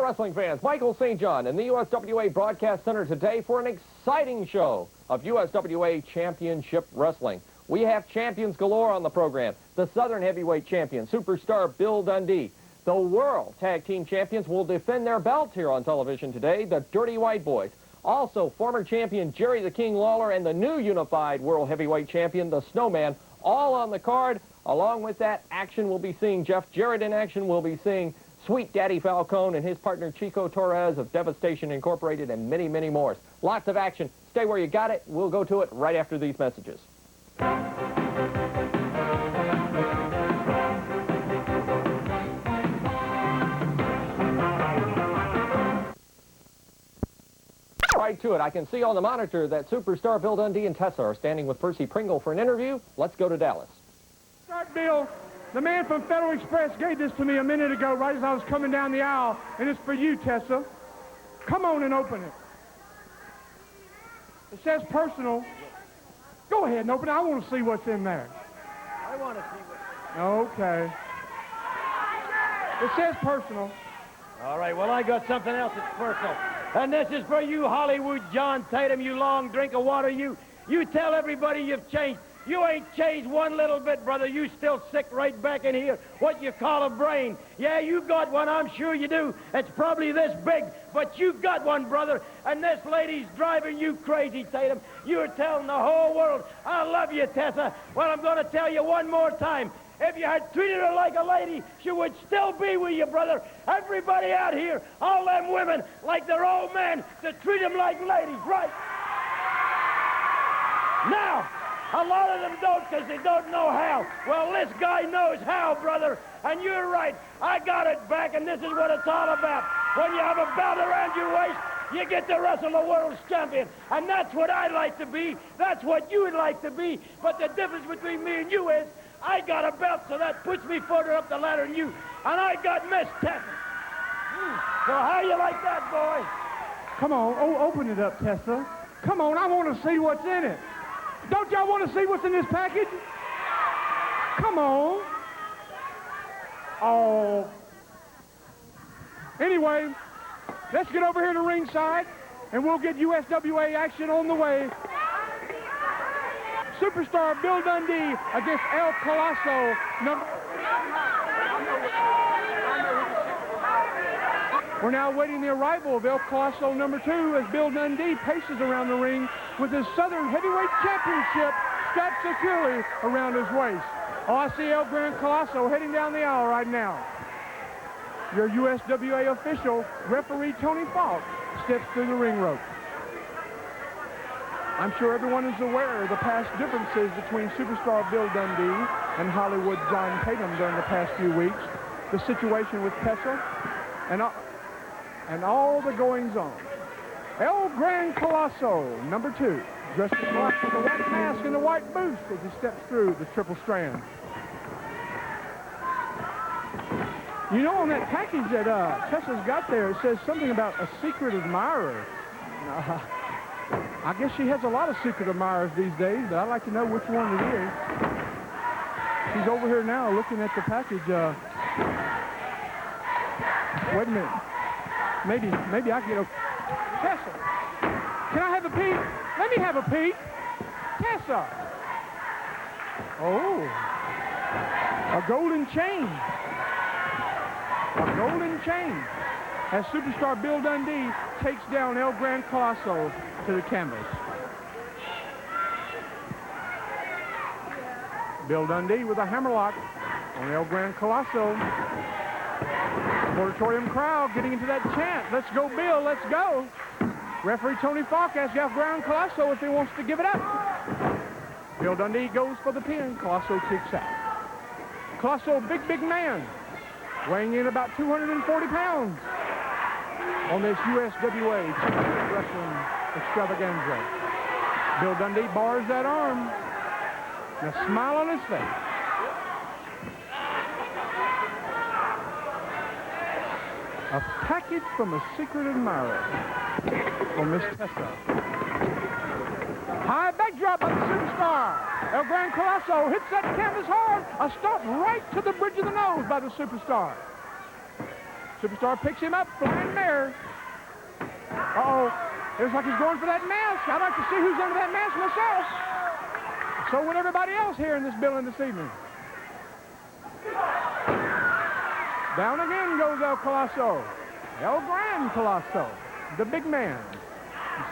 wrestling fans, Michael St. John in the USWA Broadcast Center today for an exciting show of USWA Championship Wrestling. We have champions galore on the program. The Southern Heavyweight Champion, Superstar Bill Dundee. The World Tag Team Champions will defend their belts here on television today, the Dirty White Boys. Also, former champion Jerry the King Lawler and the new unified World Heavyweight Champion, the Snowman, all on the card. Along with that action, we'll be seeing Jeff Jarrett in action. We'll be seeing Sweet Daddy Falcone and his partner Chico Torres of Devastation Incorporated and many, many more. Lots of action. Stay where you got it. We'll go to it right after these messages. Right to it. I can see on the monitor that Superstar Bill Dundee and Tessa are standing with Percy Pringle for an interview. Let's go to Dallas. Start, Bill. The man from Federal Express gave this to me a minute ago, right as I was coming down the aisle, and it's for you, Tessa. Come on and open it. It says personal. Go ahead and open it. I want to see what's in there. I want to see what's in there. Okay. It says personal. All right, well, I got something else that's personal. And this is for you, Hollywood John Tatum, you long drink of water. You tell everybody you've changed. You ain't changed one little bit, brother. You still sick right back in here, what you call a brain. Yeah, you got one, I'm sure you do. It's probably this big, but you got one, brother. And this lady's driving you crazy, Tatum. You're telling the whole world, I love you, Tessa. Well, I'm going to tell you one more time. If you had treated her like a lady, she would still be with you, brother. Everybody out here, all them women, like their old men, to treat them like ladies, right? Now, a lot of them don't because they don't know how. Well, this guy knows how, brother. And you're right. I got it back, and this is what it's all about. When you have a belt around your waist, you get to wrestle the world's champion. And that's what I'd like to be. That's what you would like to be. But the difference between me and you is I got a belt, so that puts me further up the ladder than you. And I got Miss Tessa. So how you like that, boy? Come on. Oh, open it up, Tessa. Come on. I want to see what's in it. Don't y'all want to see what's in this package? Come on. Oh. Anyway, let's get over here to ringside, and we'll get USWA action on the way. Superstar Bill Dundee against El Colosso. We're now awaiting the arrival of El Colosso number 2 as Bill Dundee paces around the ring with his Southern Heavyweight Championship strapped securely around his waist. Oh, I see El Gran Colosso heading down the aisle right now. Your USWA official, referee Tony Falk, steps through the ring rope. I'm sure everyone is aware of the past differences between Superstar Bill Dundee and Hollywood John Tatum during the past few weeks. The situation with Tessa and all the goings-on. El Gran Colosso, number 2, dressed in black with a white mask and a white boots as he steps through the triple strand. You know, on that package that Tessa's got there, it says something about a secret admirer. I guess she has a lot of secret admirers these days, but I'd like to know which one it is. She's over here now looking at the package. Wait a minute. Maybe I can get a... Tessa, can I have a peek? Let me have a peek. Tessa. Oh. A golden chain. A golden chain. As Superstar Bill Dundee takes down El Gran Colosso to the canvas. Bill Dundee with a hammerlock on El Gran Colosso. Auditorium crowd getting into that chant. Let's go, Bill, let's go. Referee Tony Falk asks El Gran Colosso if he wants to give it up. Bill Dundee goes for the pin. Colosso kicks out. Colosso, big man, weighing in about 240 pounds on this USWA Championship Wrestling extravaganza. Bill Dundee bars that arm and a smile on his face. A package from a secret admirer for Miss Tessa. High backdrop by the Superstar. El Gran Colosso hits that canvas hard. A stop right to the bridge of the nose by the Superstar. Superstar picks him up, flying mare. Uh-oh. Looks like he's going for that mask. I'd like to see who's under that mask myself. So would everybody else here in this building this evening. Down again goes El Colosso. El Gran Colosso, the big man,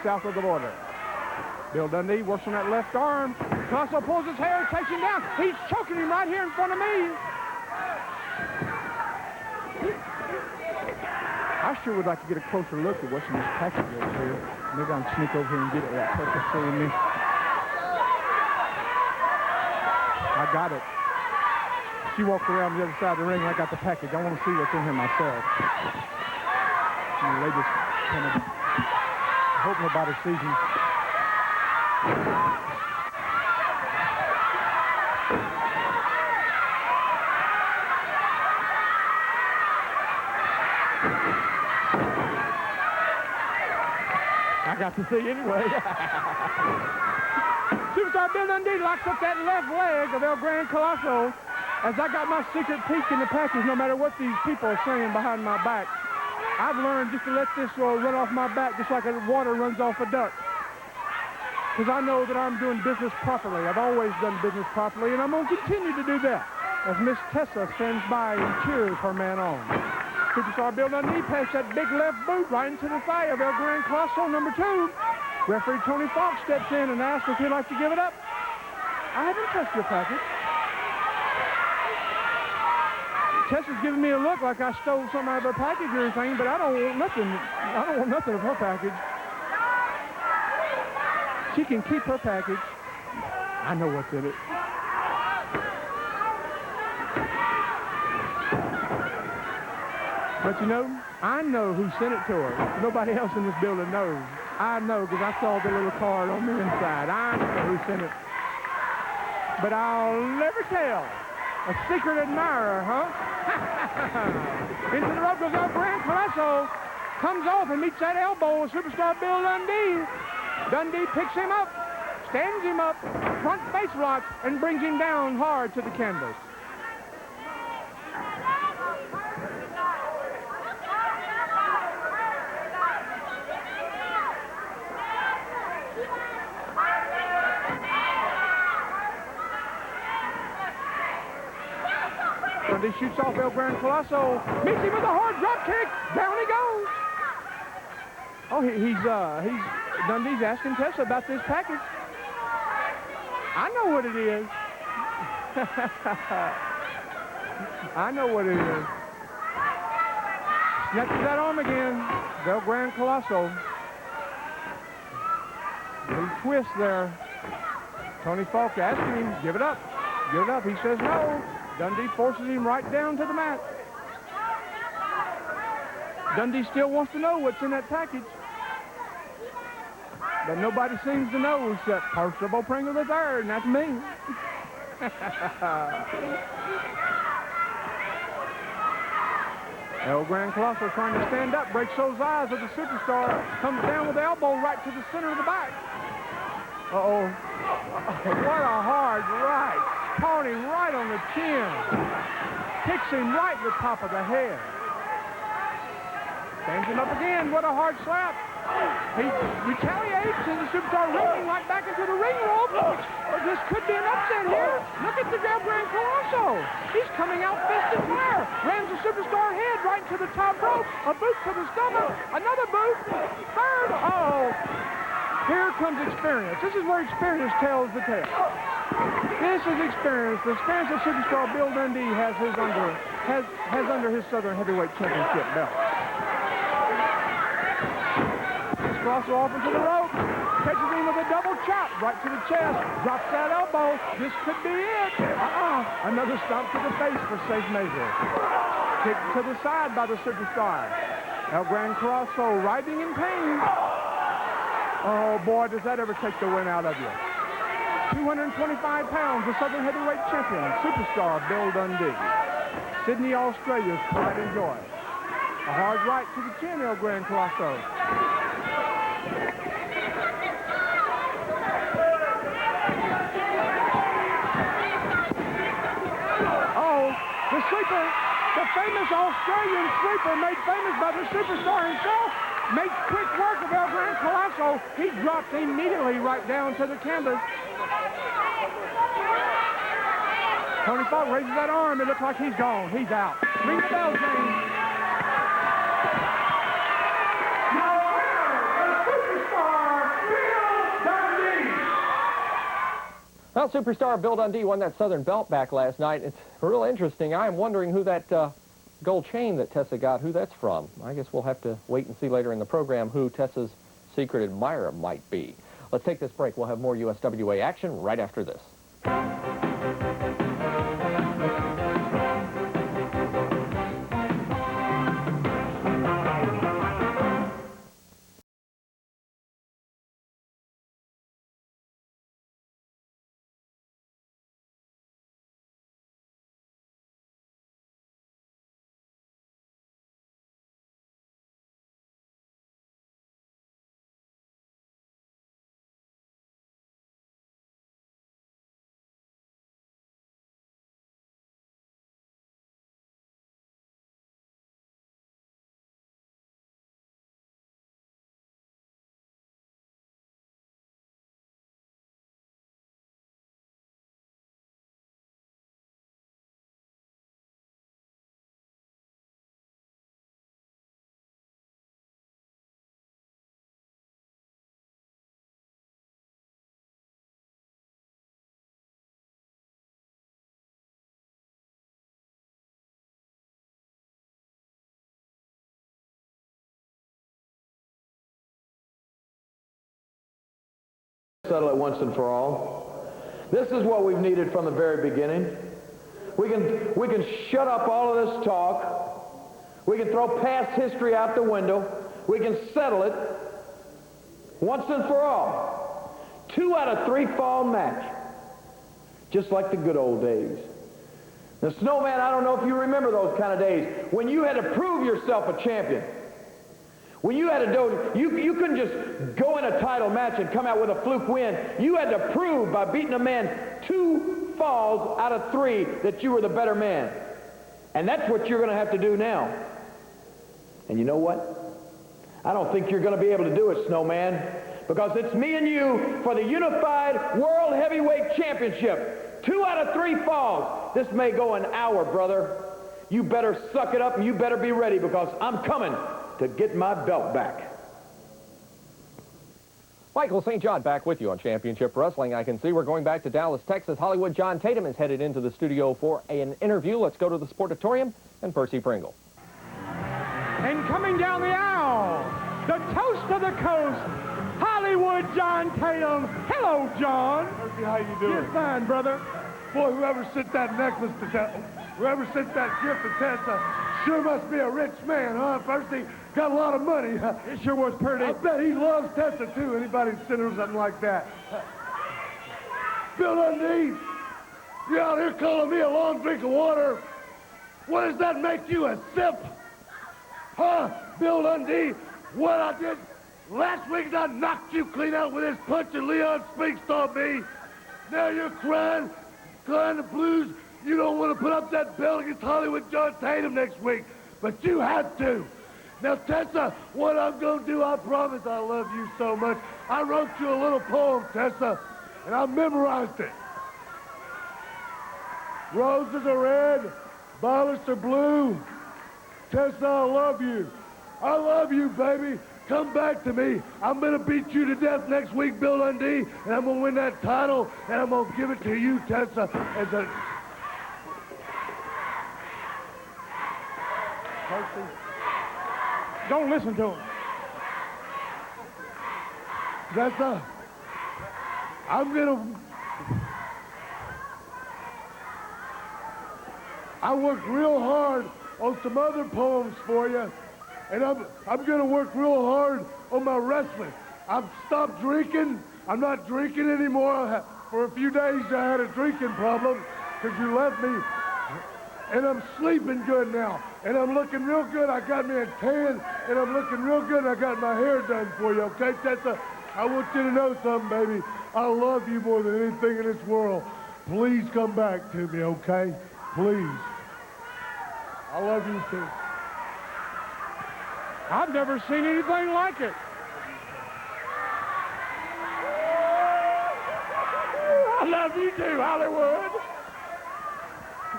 south of the border. Bill Dundee works on that left arm. Colosso pulls his hair, takes him down. He's choking him right here in front of me. I sure would like to get a closer look at what's in this package over here. Maybe I'll sneak over here and get it without Tessa seeing me. I got it. She walked around the other side of the ring and I got the package. I want to see what's in here myself. They just kind of hope nobody sees me. I got to see anyway. Superstar Bill Dundee locks up that left leg of El Gran Colosso as I got my secret peek in the package, no matter what these people are saying behind my back. I've learned just to let this run off my back just like water runs off a duck. Because I know that I'm doing business properly. I've always done business properly, and I'm going to continue to do that as Miss Tessa stands by and cheers her man on. Superstar Bill Dundee passed that big left boot right into the thigh of El Gran Colosso, number 2. Referee Tony Falk steps in and asks if he'd like to give it up. I haven't touched your package. Tessa's giving me a look like I stole something out of her package or anything, but I don't want nothing. I don't want nothing of her package. She can keep her package. I know what's in it. But you know, I know who sent it to her. Nobody else in this building knows. I know because I saw the little card on the inside. I know who sent it. But I'll never tell. A secret admirer, huh? Into the rope goes El Gran Colosso. Comes off and meets that elbow of Superstar Bill Dundee. Dundee picks him up, stands him up, front face locks, and brings him down hard to the canvas. Dundee shoots off El Gran Colosso, meets him with a hard drop kick. Down he goes. Oh, Dundee's asking Tessa about this package. I know what it is. I know what it is. Snatches that arm again. El Gran Colosso. Little twist there. Tony Falk asking him, give it up. Give it up. He says no. Dundee forces him right down to the mat. Dundee still wants to know what's in that package. But nobody seems to know except Percival Pringle III, and that's me. El Gran Colosso trying to stand up, breaks those eyes of the Superstar, comes down with the elbow right to the center of the back. Uh-oh. What a hard right. Caught him right on the chin. Kicks him right in the top of the head. Stands him up again. What a hard slap. He retaliates, and the Superstar rolling right back into the ring rope. This could be an upset here. Look at the El Gran Colosso. He's coming out fist and fire. Rams the Superstar head right into the top rope. A boot to the stomach. Another boot. Third. Uh-oh. Here comes experience. This is where experience tells the tale. This is experience. The experience that Superstar Bill Dundee has under his Southern Heavyweight Championship belt. Colosso off into the rope. Catches him with a double chop right to the chest. Drops that elbow. This could be it. Another stomp to the face for safe measure. Kick to the side by the Superstar. El Gran Colosso writhing in pain. Oh, boy, does that ever take the wind out of you. 225 pounds, the Southern Heavyweight Champion, Superstar Bill Dundee. Sydney, Australia's pride and joy. A hard right to the chin, El Gran Colosso. Oh, the sleeper, the famous Australian sweeper made famous by the superstar himself, makes quick work of El Gran Colosso. He drops immediately right down to the canvas. Tony Falk raises that arm. It looks like he's gone. He's out. Ring the bell, James. Now, the superstar, Bill Dundee. Well, superstar Bill Dundee won that Southern belt back last night. It's real interesting. I'm wondering who that gold chain that Tessa got, who that's from. I guess we'll have to wait and see later in the program who Tessa's secret admirer might be. Let's take this break. We'll have more USWA action right after this. Settle it once and for all. This is what we've needed from the very beginning. We can shut up all of this talk. We can throw past history out the window. We can settle it once and for all. 2 out of 3 fall match. Just like the good old days. Now, Snowman, I don't know if you remember those kind of days when you had to prove yourself a champion. When you had to do, you couldn't just go in a title match and come out with a fluke win. You had to prove by beating a man 2 falls out of 3 that you were the better man. And that's what you're going to have to do now. And you know what? I don't think you're going to be able to do it, Snowman, because it's me and you for the Unified World Heavyweight Championship. 2 out of 3 falls. This may go an hour, brother. You better suck it up and you better be ready because I'm coming to get my belt back. Michael St. John back with you on Championship Wrestling. I can see we're going back to Dallas, Texas. Hollywood John Tatum is headed into the studio for an interview. Let's go to the Sportatorium and Percy Pringle. And coming down the aisle, the toast of the coast, Hollywood John Tatum. Hello, John. Percy, how you doing? You're fine, brother. Boy, whoever sent that necklace to Tessa, whoever sent that gift to Tessa, sure must be a rich man, huh, Percy? Got a lot of money. It sure was pretty. I bet he loves Tessa, too. Anybody send her something like that. Bill Dundee, you're out here calling me a long drink of water. What does that make you, a sip? Huh, Bill Dundee? What I did last week, I knocked you clean out with this punch that Leon Spinks taught me. Now you're crying the blues. You don't want to put up that belt against Hollywood John Tatum next week, but you have to. Now, Tessa, what I'm going to do, I promise I love you so much. I wrote you a little poem, Tessa, and I memorized it. Roses are red, violets are blue. Tessa, I love you. I love you, baby. Come back to me. I'm going to beat you to death next week, Bill Dundee, and I'm going to win that title, and I'm going to give it to you, Tessa, as a... Percy, don't listen to him. Tessa, I'm going to... I worked real hard on some other poems for you, and I'm going to work real hard on my wrestling. I've stopped drinking. I'm not drinking anymore. For a few days, I had a drinking problem because you left me. And I'm sleeping good now. And I'm looking real good. I got me a tan, and I'm looking real good. I got my hair done for you, okay, Tessa? I want you to know something, baby. I love you more than anything in this world. Please come back to me, okay? Please. I love you too. I've never seen anything like it. I love you too, Hollywood.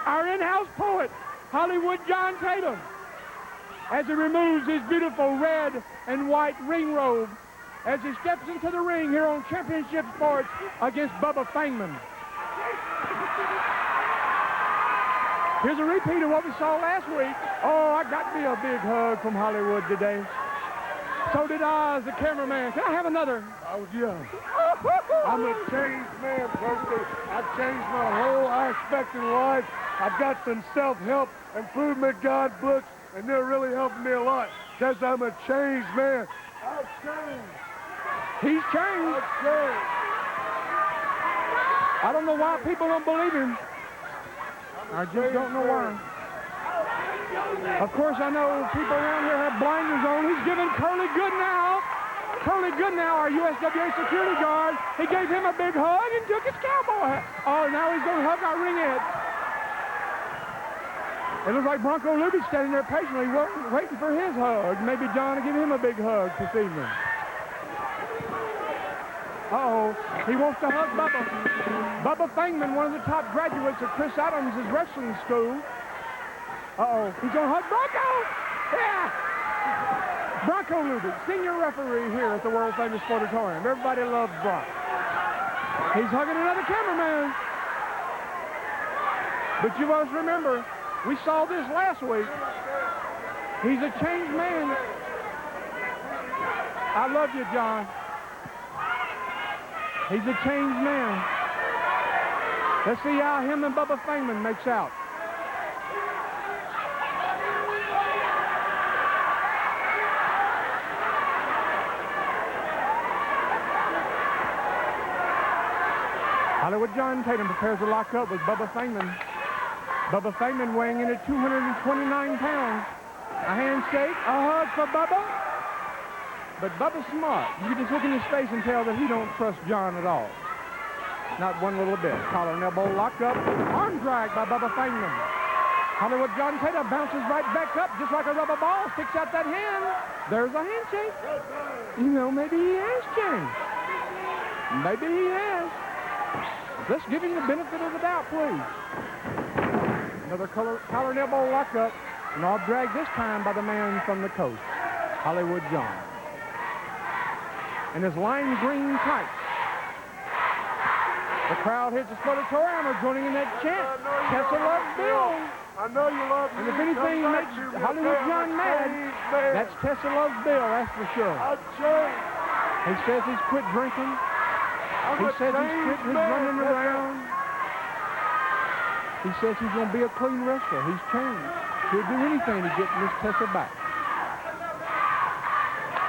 Our in-house poet, Hollywood John Tatum, as he removes his beautiful red and white ring robe, as he steps into the ring here on Championship Sports against Bubba Fangman. Here's a repeat of what we saw last week. Oh, I got me a big hug from Hollywood today. So did I as the cameraman. Can I have another? I was young. I'm a changed man, Percy. I've changed my whole aspect in life. I've got some self-help, improvement guide books, and they're really helping me a lot because I'm a changed man. I've changed. He's changed. I've changed. I don't know why people don't believe him. I just don't know why. Of course, I know people around here have blinders on. He's giving Curly Goodnow, our USWA security guard, he gave him a big hug and took his cowboy hat. Oh, now he's going to hug our ringhead. It looks like Bronco Luby's standing there patiently waiting for his hug. Maybe John will give him a big hug this evening. Uh-oh, he wants to hug Bubba. Bubba Fangman, one of the top graduates of Chris Adams' wrestling school. Uh-oh, he's going to hug Bronco. Yeah. Bronco Luby, senior referee here at the world-famous Sportatorium. Everybody loves Brock. He's hugging another cameraman. But you must remember, we saw this last week. He's a changed man. I love you, John. He's a changed man. Let's see how him and Bubba Fangman makes out. Hollywood John Tatum prepares to lock up with Bubba Fangman. Bubba Fangman weighing in at 229 pounds. A handshake, a hug for Bubba. But Bubba's smart. You can just look in his face and tell that he don't trust John at all. Not one little bit. Collar and elbow locked up. Arm drag by Bubba Fangman. Hollywood John Tatum bounces right back up just like a rubber ball. Sticks out that hand. There's a handshake. You know, maybe he has changed. Maybe he has. Let's give him the benefit of the doubt, please. Another collar and elbow lock up. And arm drag this time by the man from the coast, Hollywood John. In his lime green tights. The crowd hits the Sportatorium are joining in that chant. Tessa loves Bill. I know you love me. And if anything makes Hollywood John mad, that's Tessa loves Bill, that's for sure. I've changed. He says he's quit drinking. He says he's quit his running around. He says he's going to be a clean wrestler. He's changed. He'll do anything to get Miss Tessa back.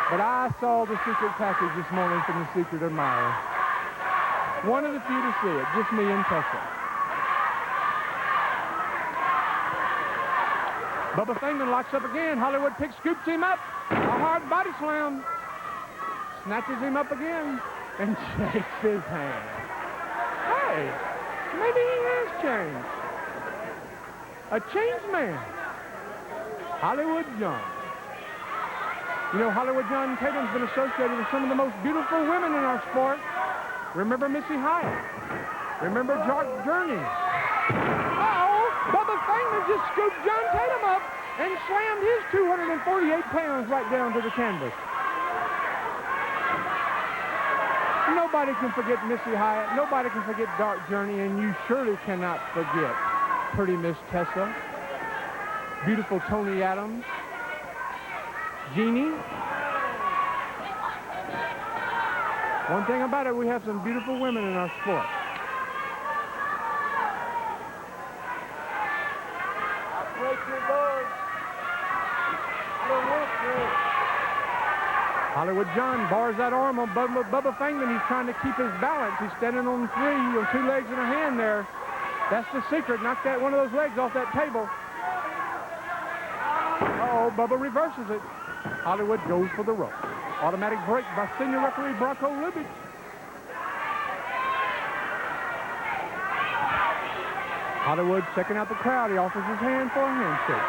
But I saw the secret package this morning from the Secret Admirer. One of the few to see it, just me and Tessa. Bubba Fangman locks up again. Hollywood scoops him up. A hard body slam. Snatches him up again and shakes his hand. Hey, maybe he has changed. A changed man. Hollywood John. You know, Hollywood John Tatum's been associated with some of the most beautiful women in our sport. Remember Missy Hyatt. Remember Dark Journey. Uh-oh, Bubba Fangman just scooped John Tatum up and slammed his 248 pounds right down to the canvas. Nobody can forget Missy Hyatt. Nobody can forget Dark Journey, and you surely cannot forget pretty Miss Tessa, beautiful Tony Adams, Jeannie. One thing about it, we have some beautiful women in our sport. I break your bones. I don't want to. Hollywood John bars that arm on Bubba Fangman. He's trying to keep his balance. He's standing on three, on two legs and a hand there. That's the secret. Knock that one of those legs off that table. Uh-oh, Bubba reverses it. Hollywood goes for the rope. Automatic break by senior referee Bronco Luby. Hollywood checking out the crowd. He offers his hand for a handshake.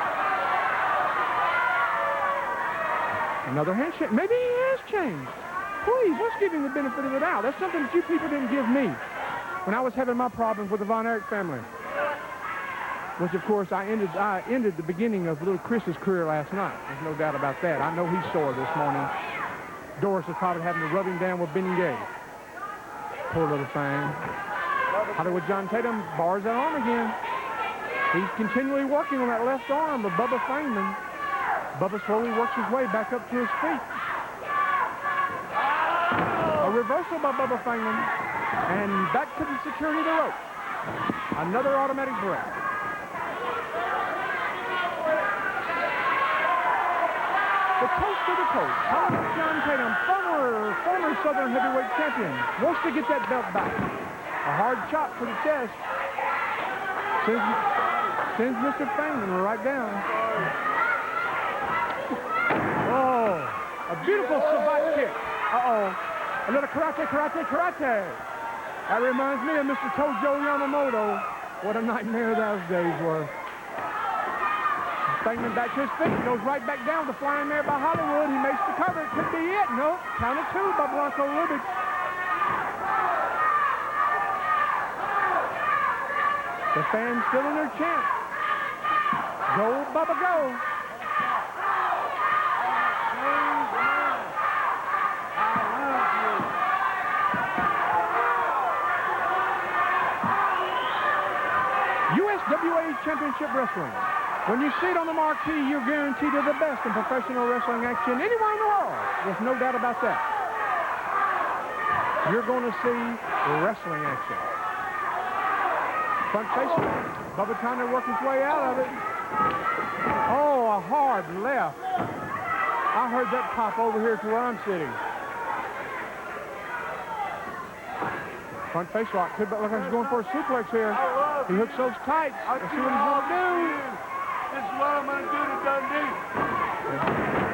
Another handshake. Maybe he has changed. Please, let's give him the benefit of the doubt. That's something that you people didn't give me when I was having my problems with the Von Erich family. Which, of course, I ended the beginning of little Chris's career last night. There's no doubt about that. I know he's sore this morning. Doris is probably having to rub him down with Ben Gay. Poor little thing. Hollywood John Tatum bars that arm again. He's continually working on that left arm of Bubba Fangman. Bubba slowly works his way back up to his feet. A reversal by Bubba Fangman. And back to the security of the rope. Another automatic break. The toast of the coast, Hollywood John Tatum, former Southern heavyweight champion, wants to get that belt back. A hard shot to the chest. Sends Mr. Fangman right down. Oh, a beautiful savate kick. Uh-oh. A little karate. That reminds me of Mr. Tojo Yamamoto. What a nightmare those days were. Fangman back to his feet, goes right back down to flying there by Hollywood. He makes the cover. It could be it. No, count of 2 by Bronco Lubitsch. The fans still in their chant. Go, Bubba, go. USWA Championship Wrestling. When you see it on the marquee, you're guaranteed to the best in professional wrestling action anywhere in the world. There's no doubt about that. You're going to see wrestling action. Front face, Bubba trying to work his way out of it. Oh, a hard left. I heard that pop over here to where I'm sitting. Front face lock. Could look like he's going for a suplex here. He hooks those tights. Let's see what he's going to do. This is what I'm going to do to Dundee.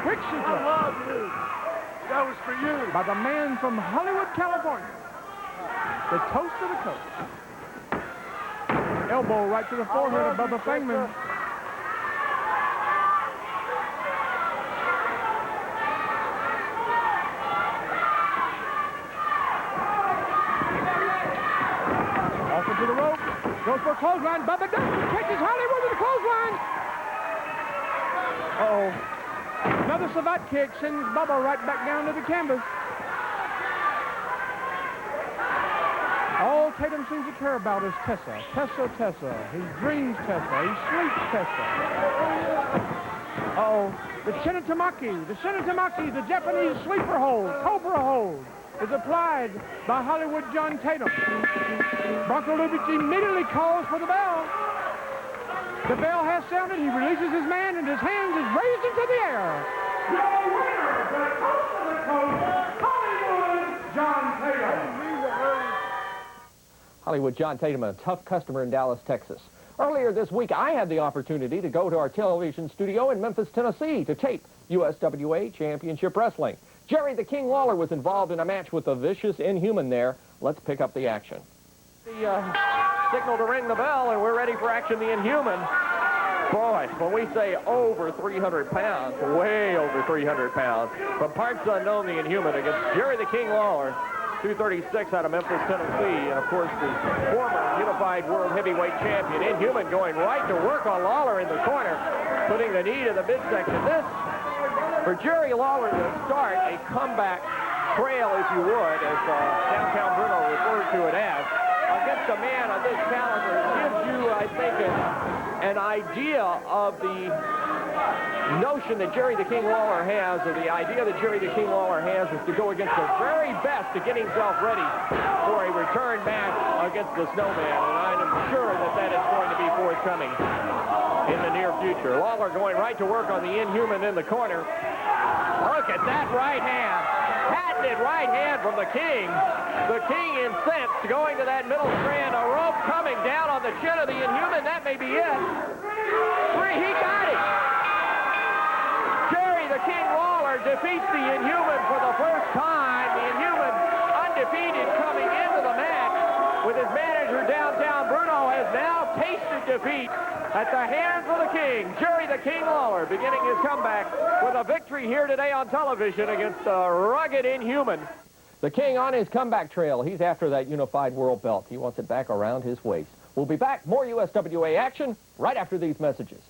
Quick I suplex. love you. That was for you. By the man from Hollywood, California. The toast of the coast. Elbow right to the forehead of Bubba Fangman. Off into the rope. Goes for a clothesline. Bubba does. Catches Hollywood with a clothesline. Uh-oh. Another savate kick sends Bubba right back down to the canvas. All Tatum seems to care about is Tessa. Tessa. He dreams Tessa. He sleeps Tessa. Uh-oh. The Shinitamaki, the Japanese sleeper hold, cobra hold, is applied by Hollywood John Tatum. Bronco Lubitsch immediately calls for the bell. The bell has sounded. He releases his man, and his hand is raised into the air. Your winner, the coast of the coast, Hollywood John Tatum. Hollywood John Tatum, a tough customer in Dallas, Texas. Earlier this week, I had the opportunity to go to our television studio in Memphis, Tennessee to tape USWA Championship Wrestling. Jerry the King Lawler was involved in a match with the vicious Inhuman there. Let's pick up the action. The signal to ring the bell, and we're ready for action, the Inhuman. Boy, when we say over 300 pounds, way over 300 pounds, from parts unknown, the Inhuman against Jerry the King Lawler, 236 out of Memphis, Tennessee, and of course the former Unified World Heavyweight Champion. Inhuman going right to work on Lawler in the corner, putting the knee to the midsection. This, for Jerry Lawler to start a comeback trail, if you would, as Downtown Bruno referred to it as, against a man of this caliber, gives you, I think, an idea of the notion that Jerry the King Lawler has, or the idea that Jerry the King Lawler has, is to go against the very best to get himself ready for a return match against the Snowman, and I'm sure that that is going to be forthcoming in the near future. Lawler going right to work on the Inhuman in the corner. Look at that right hand. Patented right hand from the King. The King incensed, going to that middle strand. A rope coming down on the chin of the Inhuman. That may be it. He got it. Jerry the King Lawler defeats the Inhuman for the first time. The Inhuman undefeated coming into the match. with his manager downtown. Bruno has now tasted defeat at the hands of the King. Jerry the King Lawler beginning his comeback with a victory here today on television against the rugged Inhuman. The King on his comeback trail. He's after that unified world belt. He wants it back around his waist. We'll be back. More USWA action right after these messages.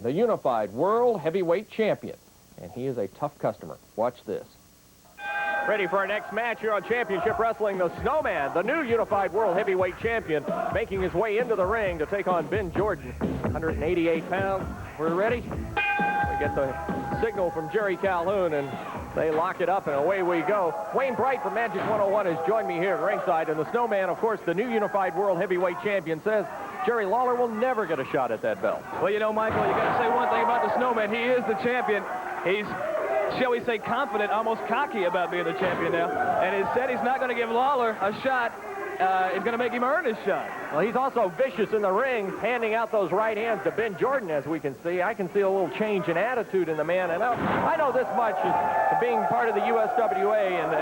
The unified world heavyweight champion, and he is a tough customer. Watch this. Ready for our next match here on Championship Wrestling, the Snowman, the new unified world heavyweight champion, making his way into the ring to take on Ben Jordan, 188 pounds. We're ready. We get the signal from Jerry Calhoun, and they lock it up, and away we go. Wayne Bright from Magic 101 has joined me here at ringside, and the Snowman, of course, the new unified world heavyweight champion, says Jerry Lawler will never get a shot at that belt. Well, you know, Michael, you got to say one thing about the Snowman. He is the champion. He's, shall we say, confident, almost cocky about being the champion now. And he said he's not going to give Lawler a shot. He's going to make him earn his shot. Well, he's also vicious in the ring, handing out those right hands to Ben Jordan, as we can see. I can see a little change in attitude in the man. And I know this much is being part of the USWA, and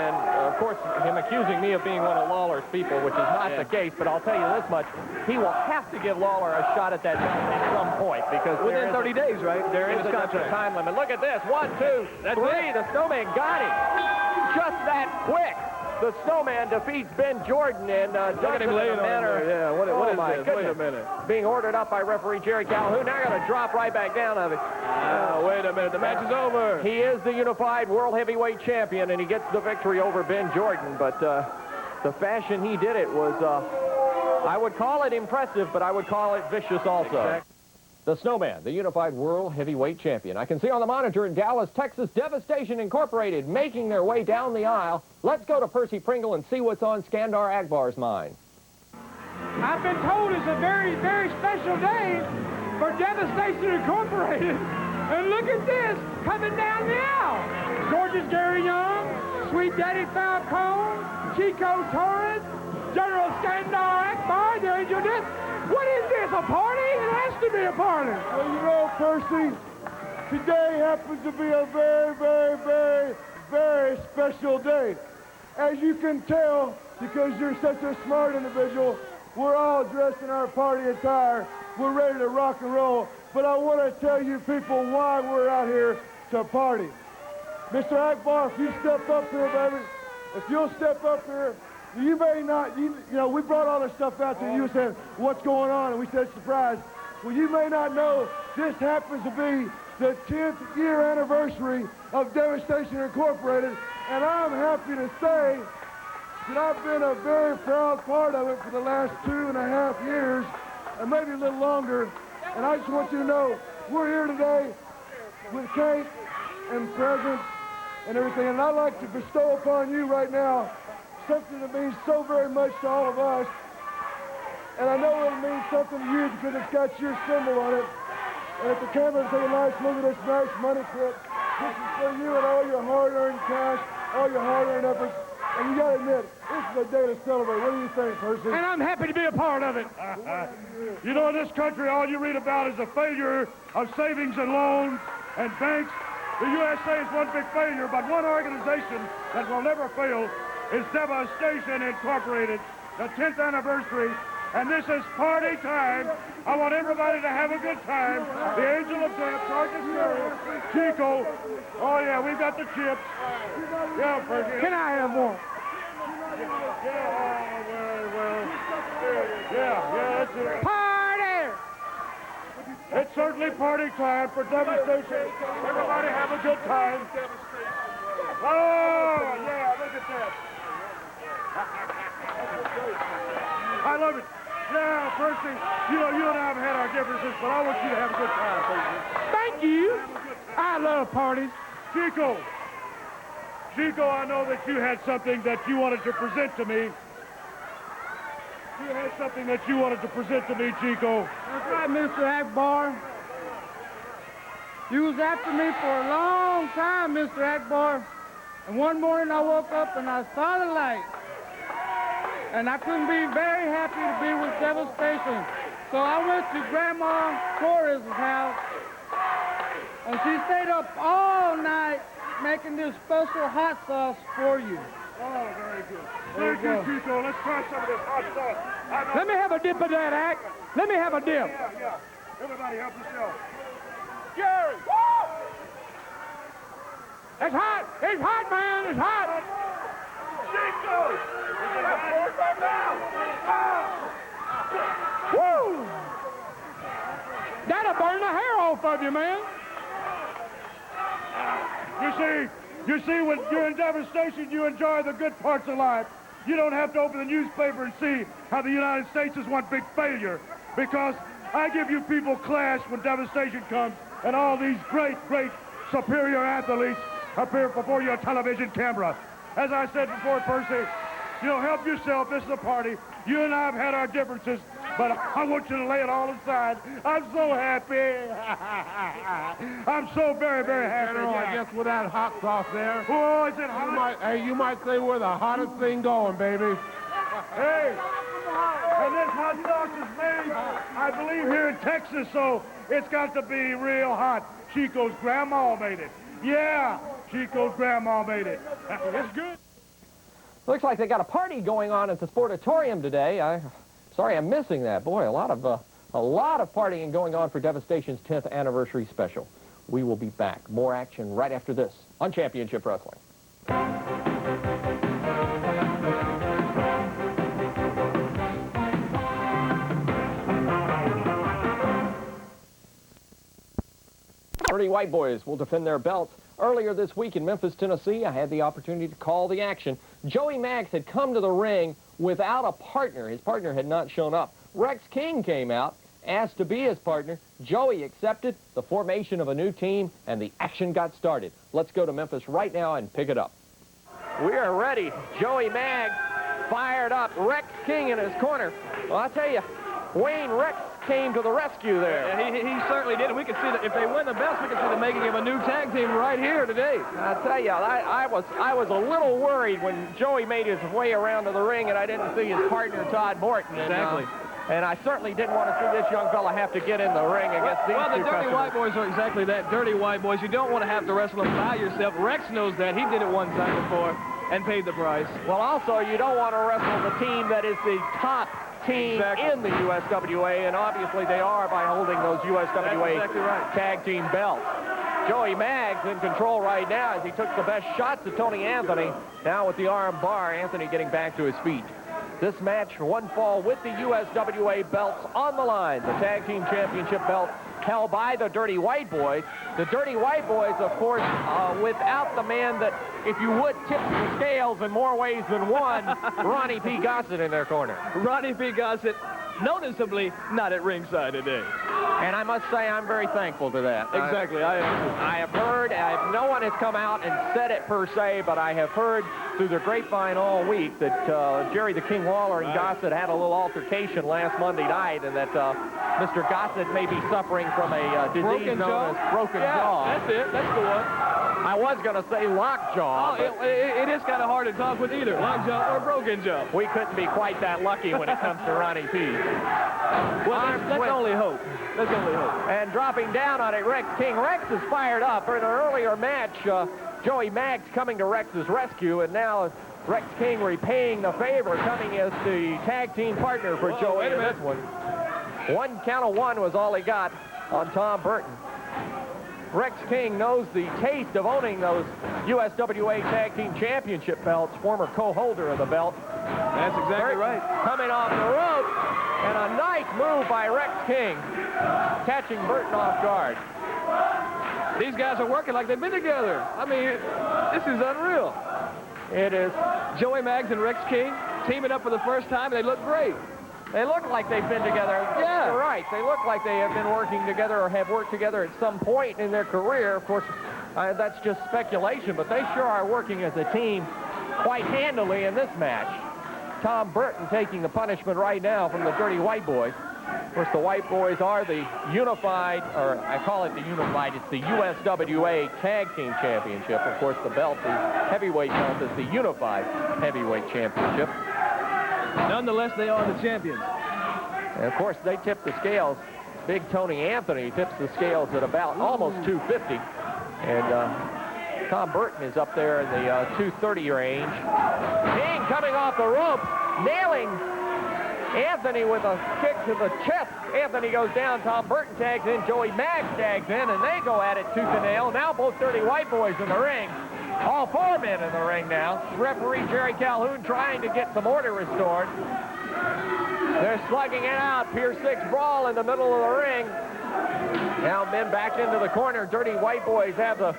of course, him accusing me of being one of Lawler's people, which is not the case. But I'll tell you this much. He will have to give Lawler a shot at that belt at some point, because within 30 days, right? There is a time limit. Look at this. 1, 2, 3. The Snowman got him. Just that quick. The Snowman defeats Ben Jordan and does it in a manner. Yeah, what is this? Goodness. Wait a minute. Being ordered up by referee Jerry Calhoun. Now going to drop right back down of it. Wait a minute. The match is over. He is the unified world heavyweight champion, and he gets the victory over Ben Jordan. But the fashion he did it was, I would call it impressive, but I would call it vicious also. Exactly. The Snowman, the unified world heavyweight champion. I can see on the monitor in Dallas, Texas, Devastation Incorporated making their way down the aisle. Let's go to Percy Pringle and see what's on Skandar Akbar's mind. I've been told it's a very, very special day for Devastation Incorporated. And look at this, coming down the aisle. George's Gary Young, Sweet Daddy Falcone, Chico Torres, General Skandar Akbar, the Angel Disc. What is this, a party? It has to be a party. Well, you know, Percy, today happens to be a very, very, very, very special day. As you can tell, because you're such a smart individual, we're all dressed in our party attire. We're ready to rock and roll. But I want to tell you people why we're out here to party. Mr. Akbar, if you step up here, baby, if you'll step up here, you may not, you know, we brought all this stuff out to you and said, what's going on? And we said, surprise. Well, you may not know, this happens to be the 10th year anniversary of Devastation Incorporated. And I'm happy to say that I've been a very proud part of it for the last 2.5 years, and maybe a little longer. And I just want you to know, we're here today with cake and presents and everything. And I'd like to bestow upon you right now something that means so very much to all of us. And I know it means something to you because it's got your symbol on it. And if the camera take a nice look at this nice money clip, this is for you and all your hard-earned cash, all your hard-earned efforts. And you got to admit, this is a day to celebrate. What do you think, Percy? And I'm happy to be a part of it. You know, in this country, all you read about is the failure of savings and loans and banks. The USA is one big failure, but one organization that will never fail is Devastation Incorporated. The 10th anniversary And this is party time. I want everybody to have a good time. The Angel of Death, Sergeant Curry, Chico. Oh, yeah, we've got the chips. Yeah, Percy. Can I have one? Yeah, very well. Yeah, that's it. Party! It's certainly party time for Devastation. Everybody have a good time. Oh, yeah, look at that. I love it. Yeah, Percy, you know, you and I have had our differences, but I want you to have a good time, Percy. Thank you. I love parties. Chico, I know that you had something that you wanted to present to me. You had something that you wanted to present to me, Chico. That's right, Mr. Akbar. You was after me for a long time, Mr. Akbar. And one morning I woke up and I saw the light. And I couldn't be very happy to be with Devastation. So I went to Grandma Torres' house. And she stayed up all night making this special hot sauce for you. Oh, very good. Thank you, Chico. Let's try some of this hot sauce. Let me have a dip of that, Ak. Let me have a dip. Yeah. Everybody help yourself. Jerry! Woo! It's hot! It's hot, man! It's hot! Chico! Woo! That'll burn the hair off of you, man. You see, when you're in Devastation, you enjoy the good parts of life. You don't have to open the newspaper and see how the United States is one big failure, because I give you people class when Devastation comes, and all these great superior athletes appear before your television camera. As I said before, Percy, you know, help yourself. This is a party. You and I have had our differences, but I want you to lay it all aside. I'm so happy. I'm so very, very happy. I guess with that hot sauce there, Oh, is it hot? you might say we're the hottest thing going, baby. Hey, and this hot sauce is made, I believe, here in Texas, so it's got to be real hot. Chico's grandma made it. Yeah, Chico's grandma made it. It's good. Looks like they got a party going on at the Sportatorium today. Sorry I'm missing that. Boy, a lot of partying going on for Devastation's 10th anniversary special. We will be back. More action right after this on Championship Wrestling. Dirty White Boys will defend their belts. Earlier this week in Memphis, Tennessee, I had the opportunity to call the action. Joey Maggs had come to the ring without a partner. His partner had not shown up. Rex King came out, asked to be his partner. Joey accepted the formation of a new team, and the action got started. Let's go to Memphis right now and pick it up. We are ready. Joey Maggs fired up. Rex King in his corner. Well, I'll tell you, Wayne Rex came to the rescue there. Yeah, he certainly did. And we can see that if they win the belts, we can see the making of a new tag team right here today. I'll tell you, I was a little worried when Joey made his way around to the ring and I didn't see his partner, Todd Morton. Exactly. And I certainly didn't want to see this young fella have to get in the ring against these Well, the two Dirty customers. White Boys are exactly that, Dirty White Boys. You don't want to have to wrestle them by yourself. Rex knows that. He did it one time before and paid the price. Well, also, you don't want to wrestle the team that is the top team in the USWA, and obviously they are by holding those USWA exactly right. tag team belts. Joey Maggs in control right now as he took the best shots at Tony Anthony. Now with the arm bar, Anthony getting back to his feet. This match, one fall with the USWA belts on the line. The tag team championship belt held by the Dirty White Boys. The Dirty White Boys, of course, without the man that, if you would, tips the scales in more ways than one, Ronnie P. Gossett in their corner. Ronnie P. Gossett, noticeably not at ringside today. And I must say I'm very thankful to that. Exactly, I am. I have heard, no one has come out and said it per se, but I have heard through the grapevine all week that Jerry the King Lawler and Gossett had a little altercation last Monday night, and that Mr. Gossett may be suffering from a disease known as broken jaw. That's it. That's the one. I was going to say lockjaw. Oh, it is kind of hard to talk with either lockjaw or broken jaw. We couldn't be quite that lucky when it comes to Ronnie P. Well, that's only hope. That's only hope. And dropping down on it, Rex King. Rex is fired up. In an earlier match, Joey Maggs coming to Rex's rescue, and now Rex King repaying the favor, coming as the tag team partner for Joey in this one. One count of one was all he got on Tom Burton. Rex King knows the taste of owning those USWA Tag Team Championship belts, former co-holder of the belt. That's exactly right. Coming off the rope, and a nice move by Rex King, catching Burton off guard. These guys are working like they've been together. I mean, this is unreal. It is. Joey Maggs and Rex King teaming up for the first time, and they look great. They look like they've been together. Yeah. You're right. They look like they have been working together or have worked together at some point in their career. Of course, that's just speculation, but they sure are working as a team quite handily in this match. Tom Burton taking the punishment right now from the Dirty White Boys. Of course, the White Boys are the unified, or I call it the unified, it's the USWA Tag Team Championship. Of course, the belt, the heavyweight belt, is the unified heavyweight championship. Nonetheless, they are the champions. And of course, they tip the scales. Big Tony Anthony tips the scales at about almost 250. And Tom Burton is up there in the 230 range. King coming off the rope, nailing Anthony with a kick to the chest. Anthony goes down, Tom Burton tags in, Joey Maggs tags in, and they go at it tooth and nail. Now both Dirty White Boys in the ring. All four men in the ring now. Referee Jerry Calhoun trying to get some order restored. They're slugging it out. Pier 6 brawl in the middle of the ring. Now men back into the corner. Dirty White Boys have the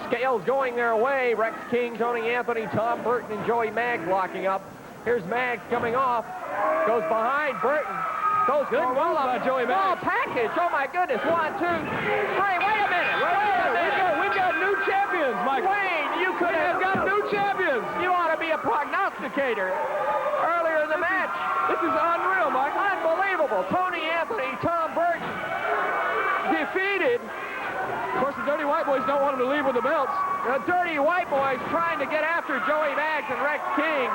scales going their way. Rex King, Tony Anthony, Tom Burton, and Joey Maggs locking up. Here's Maggs coming off. Goes behind Burton. Goes good. Well up. Joey Maggs. Package. Oh my goodness. 1, 2, 3. Wait a minute. We've got new champions, Mike. Wayne, you could have got new champions. You ought to be a prognosticator earlier in the match. This is unreal, Mike. Unbelievable. Tony Anthony, Tom Burton defeated. Of course, the Dirty White Boys don't want him to leave with the belts. The Dirty White Boys trying to get after Joey Maggs and Rex King.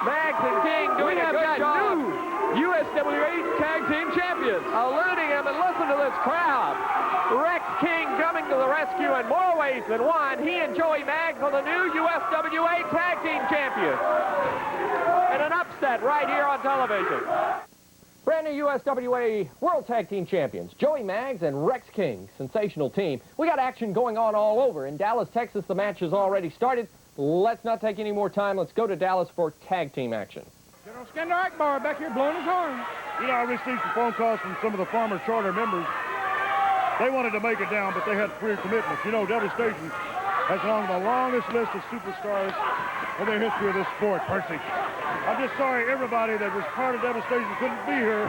Maggs and King doing a good job. New USWA Tag Team Champions. Eluding him, and listen to this crowd. Rex King coming to the rescue in more ways than one. He and Joey Maggs are the new USWA Tag Team Champions. And an upset right here on television. Brand new USWA World Tag Team Champions, Joey Maggs and Rex King. Sensational team. We got action going on all over. In Dallas, Texas, the match has already started. Let's not take any more time. Let's go to Dallas for tag team action. General Skender Akbar back here blowing his horn. You know, I received some phone calls from some of the former charter members. They wanted to make it down, but they had career commitments. You know, Devastation has along the longest list of superstars in the history of this sport, Percy. I'm just sorry everybody that was part of Devastation couldn't be here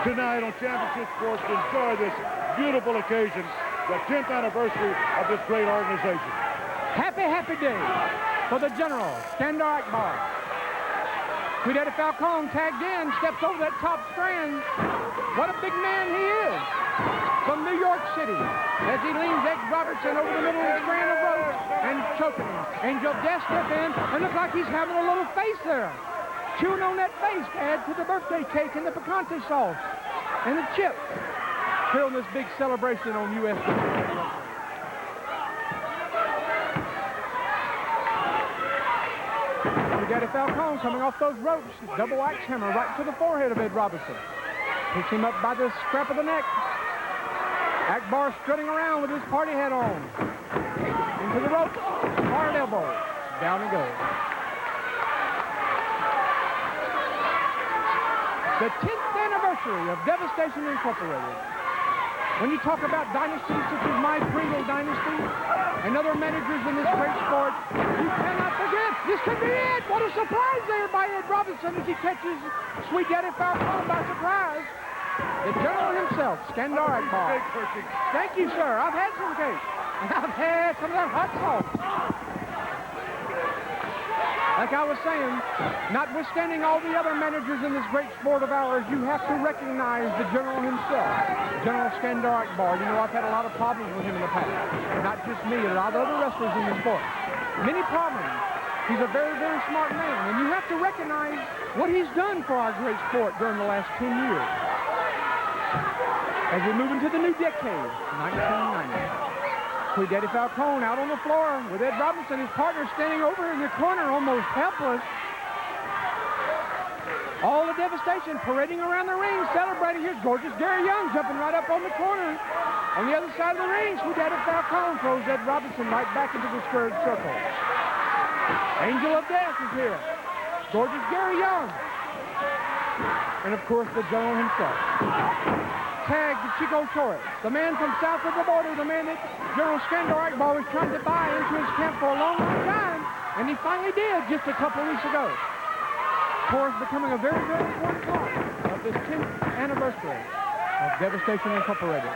tonight on Championship Sports to enjoy this beautiful occasion, the 10th anniversary of this great organization. Happy, happy day for the General Skender Akbar. Sweet Eddie Falcone tagged in, steps over that top strand. What a big man he is. From New York City, as he leans X Robertson over the middle of the strand of rope and choking him. Angel Death step in and looks like he's having a little face there. Chewing on that face to add to the birthday cake and the picante sauce and the chips. Here on this big celebration on USWA. Daddy Falcone coming off those ropes. Double axe hammer right to the forehead of Ed Robinson. Picks him up by the scrap of the neck. Akbar strutting around with his party hat on. Into the ropes. Hard elbow. Down he goes. The 10th anniversary of Devastation Incorporated. When you talk about dynasties such as my Pringle dynasty and other managers in this great sport, you cannot forget, this could be it. What a surprise there by Ed Robinson as he catches Sweet Daddy Falcone by surprise. The General himself, Skender Akbar. Thank you, sir. I've had some cake. I've had some of that hot sauce. Like I was saying, notwithstanding all the other managers in this great sport of ours, you have to recognize the General himself, General Skender Akbar. You know, I've had a lot of problems with him in the past. Not just me, a lot of other wrestlers in the sport. Many problems. He's a very, very smart man, and you have to recognize what he's done for our great sport during the last 10 years. As we move into the new decade, 1990. Sweet Daddy Falcone out on the floor with Ed Robinson, his partner, standing over in the corner, almost helpless. All the devastation parading around the ring, celebrating. Here's gorgeous Gary Young jumping right up on the corner. On the other side of the ring, Sweet Daddy Falcone throws Ed Robinson right back into the squared circle. Angel of Death is here. Gorgeous Gary Young. And, of course, the general himself. Tag to Chico Torres, the man from south of the border, the man that General Skandar Akbar was trying to buy into his camp for a long, long time. And he finally did just a couple of weeks ago. Torres becoming a very, very important part of this 10th anniversary of Devastation Incorporated.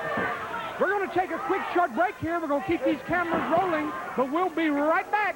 We're going to take a quick, short break here. We're going to keep these cameras rolling, but we'll be right back.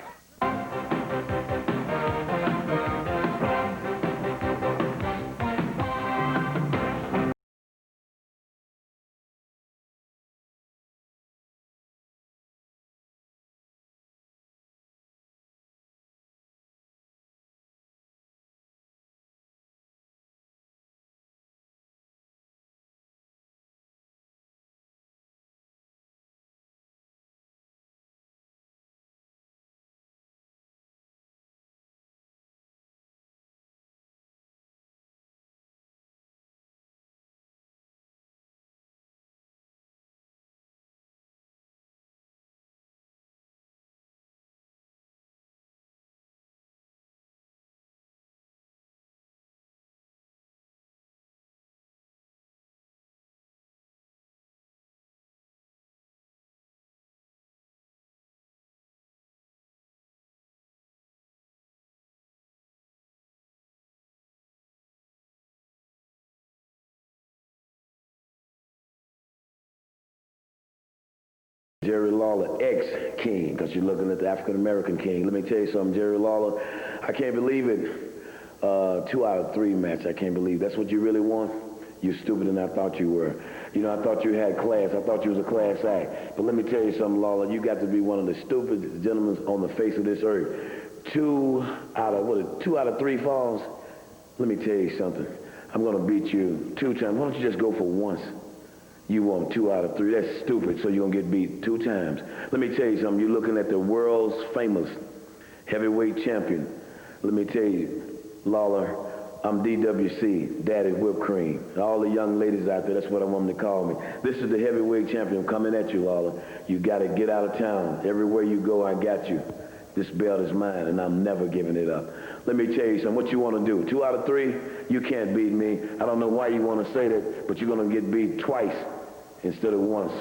Jerry Lawler, ex-king, because you're looking at the African-American king. Let me tell you something, Jerry Lawler, I can't believe it. 2 out of 3 match, I can't believe. That's what you really want? You're stupider than I thought you were. You know, I thought you had class. I thought you was a class act. But let me tell you something, Lawler, you got to be one of the stupidest gentlemen on the face of this earth. 2 out of 3 falls? Let me tell you something. I'm going to beat you 2 times. Why don't you just go for once? You want 2 out of 3. That's stupid, so you're going to get beat 2 times. Let me tell you something. You're looking at the world's famous heavyweight champion. Let me tell you, Lawler, I'm DWC, Daddy Whipped Cream. All the young ladies out there, that's what I want them to call me. This is the heavyweight champion coming at you, Lawler. You got to get out of town. Everywhere you go, I got you. This belt is mine, and I'm never giving it up. Let me tell you something. What you want to do? 2 out of 3? You can't beat me. I don't know why you want to say that, but you're going to get beat twice instead of once.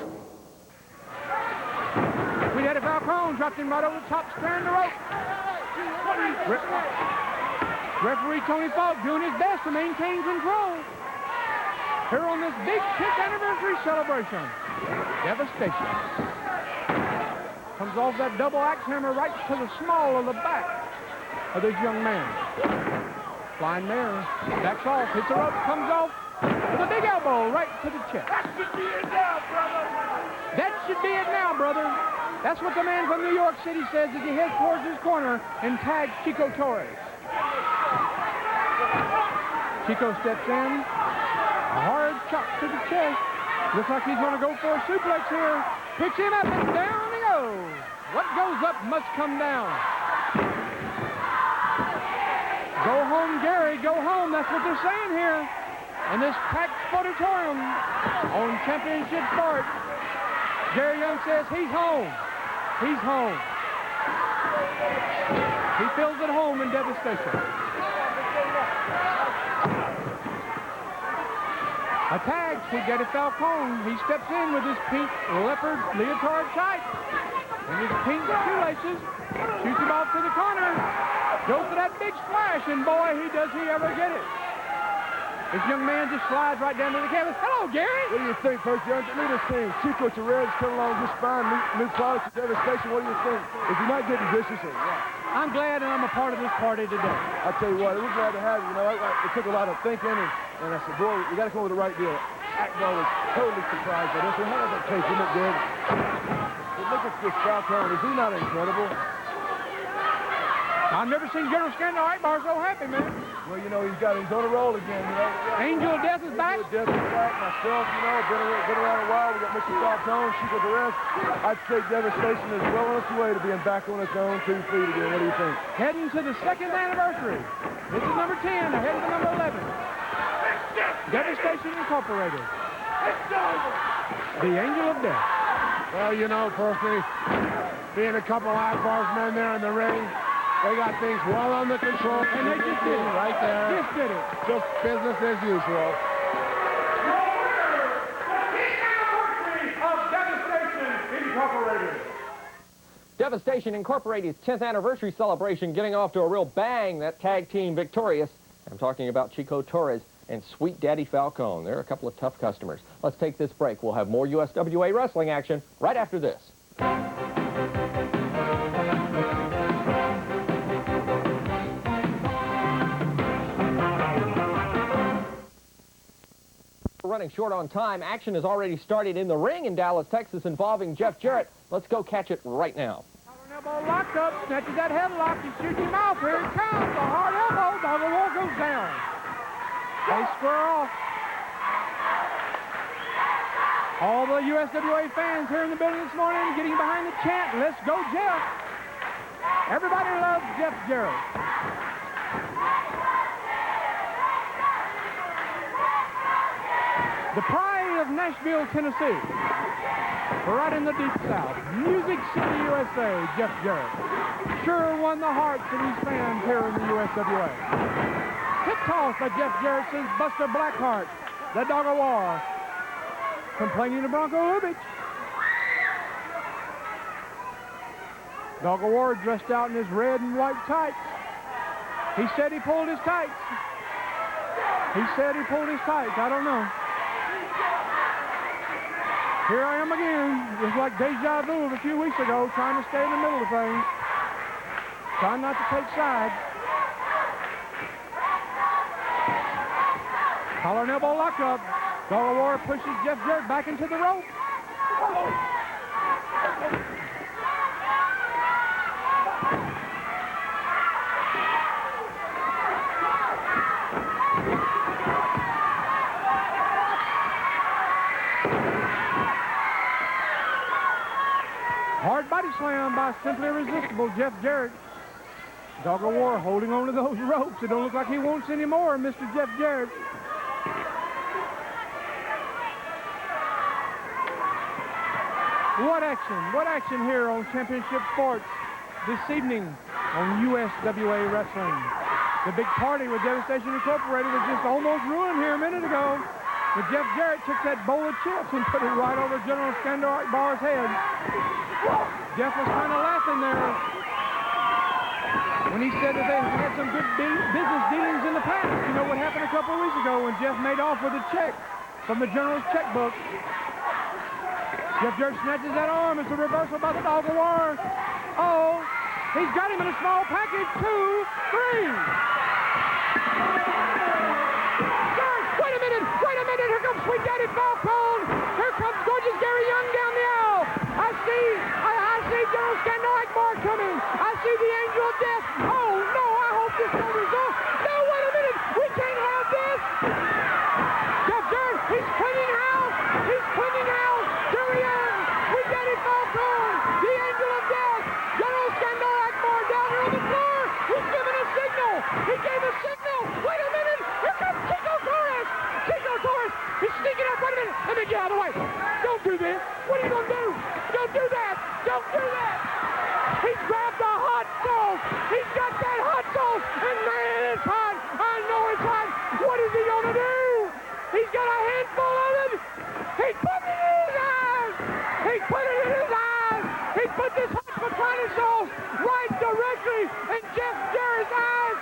We had a Falcone, dropped him right over the top, squaring the rope. Referee Tony Falk doing his best to maintain control here on this big 10th anniversary celebration. Devastation. Comes off that double axe hammer right to the small of the back of this young man. Flying mare, backs off, hits the rope, comes off with a big elbow right to the chest. That should be it now, brother. That should be it now, brother. That's what the man from New York City says as he heads towards his corner and tags Chico Torres. Chico steps in, a hard chop to the chest. Looks like he's going to go for a suplex here. Picks him up and down he goes. What goes up must come down. Go home, Gary, go home. That's what they're saying here. In this packed auditorium on Championship Park, Gary Young says he's home. He's home. He feels at home in Devastation. A tag, Sweet Daddy Falcone. He steps in with his pink leopard leotard tights and his pink shoelaces. Shoots him off to the corner. Goes for that big splash, and boy, does he ever get it. This young man just slides right down to the canvas. Hello, Gary. What do you think, Coach Young? Look at this thing. Chico Torres coming along just fine. New product of Devastation. What do you think? Is he not getting vicious or what? I'm glad that I'm a part of this party today. I'll tell you what, we're glad to have you. You know, it took a lot of thinking, and I said, boy, we got to come up with the right deal. Akbar was totally surprised by this. And how does that taste? Isn't it good? But look at this Falcone. Is he not incredible? I've never seen General Skandar Akbar so happy, man. Well, you know, he's on a roll again, you know. Angel of Death is back. Angel of Death is back. Myself, you know, been around a while. We got Mr. Falcone, Chico Torres, I'd say Devastation is well on its way to being back on its own 2 feet again. What do you think? Heading to the 2nd anniversary. This is number 10, ahead of the number 11. Devastation Incorporated. The Angel of Death. Well, you know, Percy, being a couple Akbar's men there in the ring, they got things well under control. And they just did it. Right there. Just did it. Just business as usual. Devastation Incorporated's 10th anniversary celebration getting off to a real bang. That tag team victorious. I'm talking about Chico Torres and Sweet Daddy Falcone. They're a couple of tough customers. Let's take this break. We'll have more USWA wrestling action right after this. We're running short on time. Action has already started in the ring in Dallas, Texas, involving Jeff Jarrett. Let's go catch it right now. Elbow locked up, snatches that headlock, he shoots him off. Here it comes, a hard elbow, Dog of War goes down. They square off. All the USWA fans here in the building this morning getting behind the chant, let's go Jeff. Everybody loves Jeff Jarrett. The pride of Nashville, Tennessee. Right in the deep south. Music City, USA, Jeff Jarrett. Sure won the hearts of these fans here in the USWA. Hip toss by Jeff Jarrett sends Buster Blackheart, the Dog of War, complaining to Bronco Lubitsch. Dog of War dressed out in his red and white tights. He said he pulled his tights. He said he pulled his tights. I don't know. Here I am again, just like deja vu of a few weeks ago, trying to stay in the middle of things. Trying not to take sides. Collar and elbow lockup. Dog of War pushes Jeff Jarrett back into the rope. Hard body slam by Simply Irresistible Jeff Jarrett. Dog of War holding on to those ropes. It don't look like he wants any more, Mr. Jeff Jarrett. What action here on Championship Sports this evening on USWA Wrestling. The big party with Devastation Incorporated was just almost ruined here a minute ago. But Jeff Jarrett took that bowl of chips and put it right over General Skandar Akbar's head. Jeff was kind of laughing there when he said that they had some good business dealings in the past. You know what happened a couple of weeks ago when Jeff made off with a check from the General's checkbook. Jeff Jarrett snatches that arm. It's a reversal by the Dog of War. Oh, he's got him in a small package. 2, 3. Wait a minute. Here comes Sweet Daddy Falcone. Here comes gorgeous Gary Young down the aisle. I see General Skandar Akbar coming. I see the Angel of Death. Oh, no, I hope this don't result. No, wait a minute. We can't have this. Jeff Jarrett, he's cleaning house. Gary Young, Sweet Daddy Falcone, the Angel of Death. General Skandar Akbar down here on the floor. He's giving a signal. He gave a signal. Wait a minute. Here comes Chico Torres. He's sneaking up. Wait a minute. Let me get out of the way. Don't do this. What are you going to do? Don't do that. He's grabbed the hot sauce. He's got that hot sauce. And man, it's hot. I know it's hot. What is he going to do? He's got a handful of it. He put it in his eyes. He put this hot potato sauce right directly in Jeff Jarrett's eyes.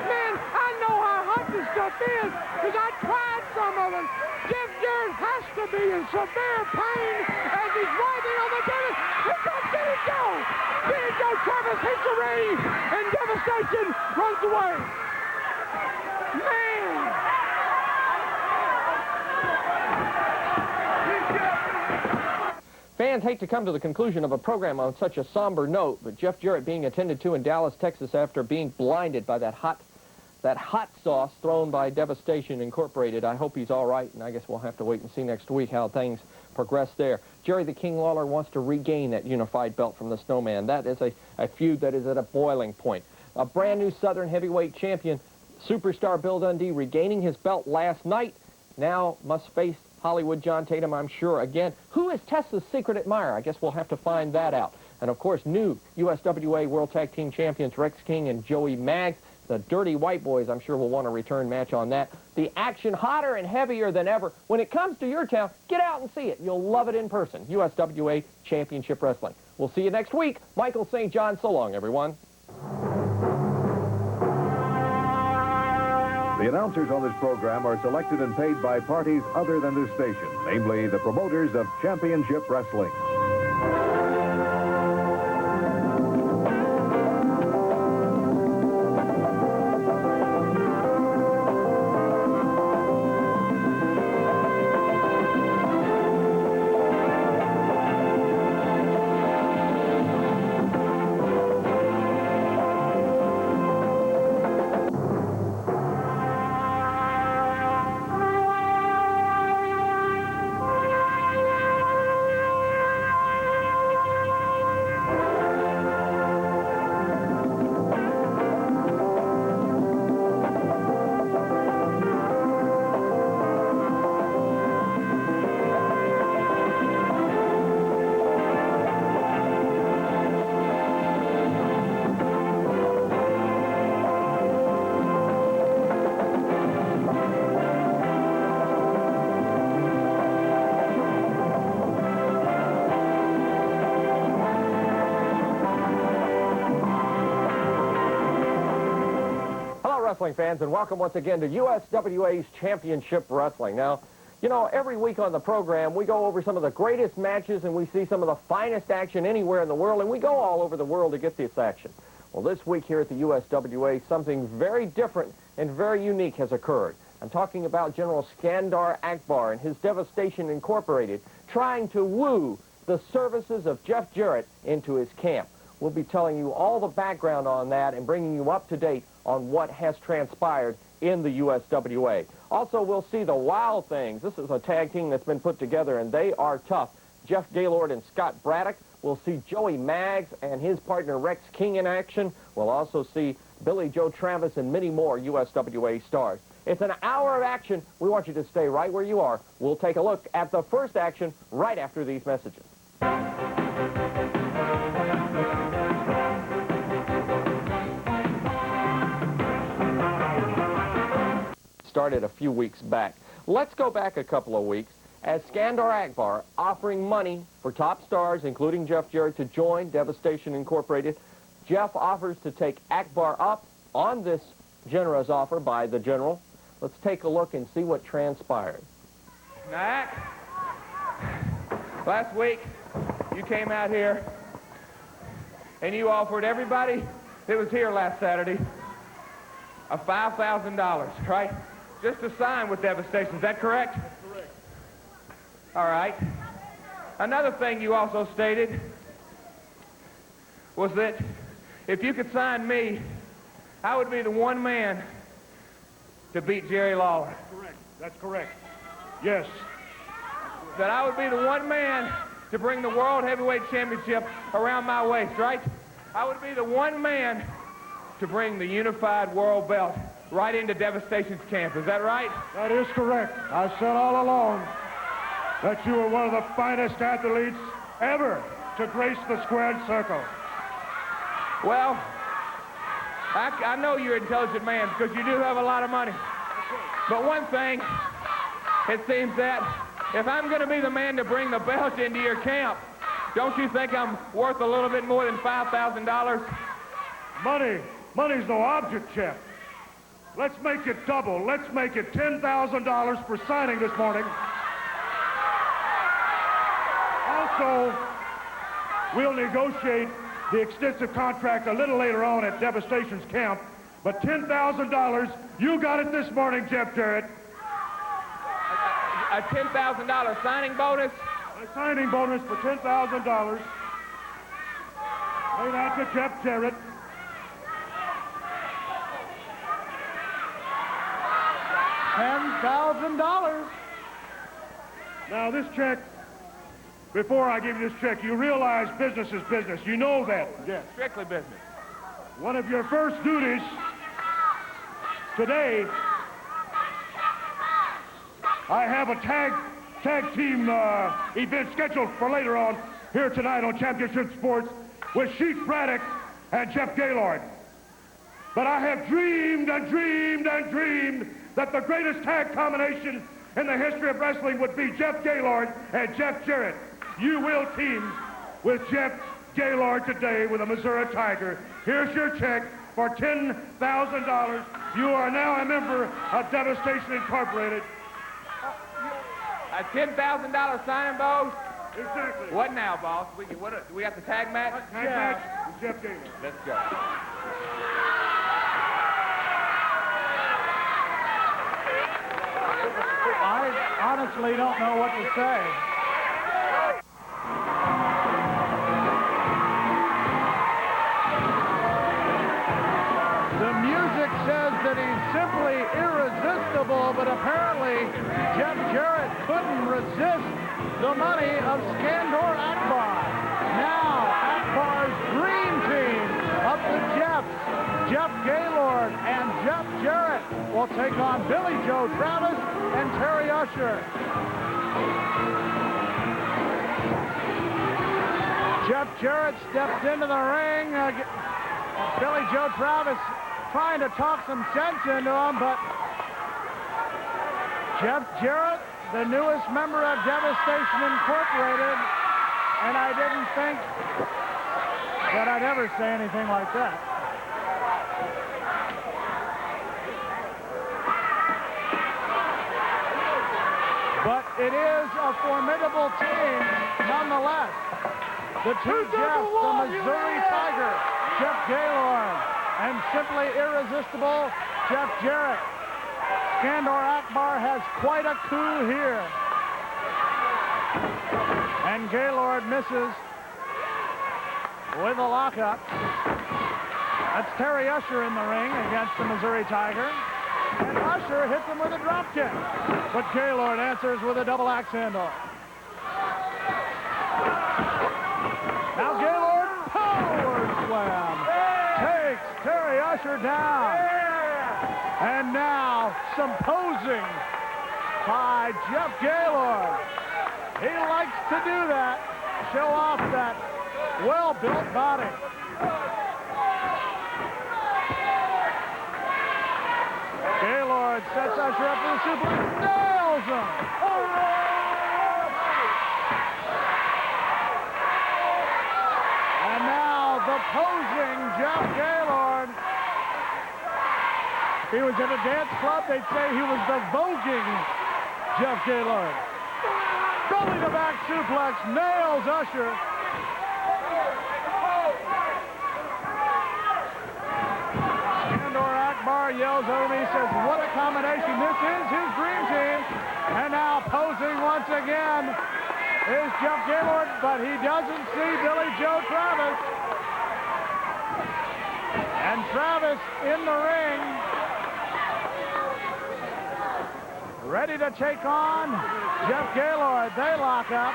Man, I know how hot this stuff is because I tried some of it. Jeff Jarrett has to be in severe pain as he's writhing on the canvas. Here comes Billy Joe. Travis hits the ring and Devastation runs away. Man! Fans hate to come to the conclusion of a program on such a somber note, but Jeff Jarrett being attended to in Dallas, Texas after being blinded by that hot sauce thrown by Devastation Incorporated. I hope he's all right, and I guess we'll have to wait and see next week how things progress there. Jerry the King Lawler wants to regain that unified belt from the Snowman. That is a feud that is at a boiling point. A brand new Southern heavyweight champion, superstar Bill Dundee, regaining his belt last night, now must face Hollywood John Tatum, I'm sure, again. Who is Tessa's secret admirer? I guess we'll have to find that out. And, of course, new USWA World Tag Team Champions Rex King and Joey Maggs. The Dirty White Boys, I'm sure, will want a return match on that. The action hotter and heavier than ever. When it comes to your town, get out and see it. You'll love it in person. USWA Championship Wrestling. We'll see you next week. Michael St. John, so long, everyone. The announcers on this program are selected and paid by parties other than this station, namely the promoters of Championship Wrestling. Wrestling fans, and welcome once again to USWA's Championship Wrestling. Now, you know, every week on the program, we go over some of the greatest matches, and we see some of the finest action anywhere in the world, and we go all over the world to get this action. Well, this week here at the USWA, something very different and very unique has occurred. I'm talking about General Skandar Akbar and his Devastation Incorporated trying to woo the services of Jeff Jarrett into his camp. We'll be telling you all the background on that and bringing you up to date on what has transpired in the USWA. Also, we'll see the Wild Things. This is a tag team that's been put together, and they are tough. Jeff Gaylord and Scott Braddock. We'll see Joey Maggs and his partner Rex King in action. We'll also see Billy Joe Travis and many more USWA stars. It's an hour of action. We want you to stay right where you are. We'll take a look at the first action right after these messages. Started a few weeks back. Let's go back a couple of weeks as Skandar Akbar offering money for top stars, including Jeff Jarrett, to join Devastation Incorporated. Jeff offers to take Akbar up on this generous offer by the General. Let's take a look and see what transpired. Matt, last week you came out here and you offered everybody that was here last Saturday a $5,000, right? Just to sign with Devastation. Is that correct? Correct. All right. Another thing you also stated was that if you could sign me, I would be the one man to beat Jerry Lawler. Correct. That's correct. Yes. That I would be the one man to bring the World Heavyweight Championship around my waist, right? I would be the one man to bring the unified world belt right into Devastation's camp. Is that right? That is correct. I said all along that you were one of the finest athletes ever to grace the squared circle. Well, I know you're an intelligent man because you do have a lot of money. But one thing, it seems that if I'm going to be the man to bring the belt into your camp, don't you think I'm worth a little bit more than $5,000? Money's no object, Jeff. Let's make it double. Let's make it $10,000 for signing this morning. Also, we'll negotiate the extensive contract a little later on at Devastation's camp. But $10,000, you got it this morning, Jeff Jarrett. A $10,000 signing bonus? A signing bonus for $10,000. Paid out to Jeff Jarrett. $10,000. Now, this check before I give you this check, you realize business is business. You know that. Yes. Strictly business. One of your first duties today, I have a tag team event scheduled for later on here tonight on Championship Sports with Sheik Braddock and Jeff Gaylord. But I have dreamed and dreamed and dreamed that the greatest tag combination in the history of wrestling would be Jeff Gaylord and Jeff Jarrett. You will team with Jeff Gaylord today with a Missouri Tiger. Here's your check for $10,000. You are now a member of Devastation Incorporated. A $10,000 signing, boss? Exactly. What now, boss? We got the tag match? Tag match with Jeff Gaylord. Let's go. I honestly don't know what to say. The music says that he's simply irresistible, but apparently Jeff Jarrett couldn't resist the money of Skandor Akbar. Now Akbar's dream team of the Jeffs, Jeff Gaylord and Jeff Jarrett, will take on Billy Joe Travis and Terry Usher. Jeff Jarrett steps into the ring. Billy Joe Travis trying to talk some sense into him, but Jeff Jarrett, the newest member of Devastation Incorporated, and I didn't think that I'd ever say anything like that. But it is a formidable team nonetheless. The two Jeffs, the Missouri Tiger, Jeff Gaylord, and simply irresistible Jeff Jarrett. Skandor Akbar has quite a coup here. And Gaylord misses with a lockup. That's Terry Usher in the ring against the Missouri Tiger. And Usher hits him with a drop kick. But Gaylord answers with a double axe handle. Now Gaylord power slam. Takes Terry Usher down. And now some posing by Jeff Gaylord. He likes to do that. Show off that well-built body. Gaylord sets Usher up for the suplex, nails him. And now the posing Jeff Gaylord. If he was in a dance club, they'd say he was the voguing Jeff Gaylord. Belly to back suplex, nails Usher. Skandor Akbar yells over me, says, what a combination. This is his dream team. And now posing once again is Jeff Gaylord, but he doesn't see Billy Joe Travis. And Travis in the ring, ready to take on Jeff Gaylord. They lock up.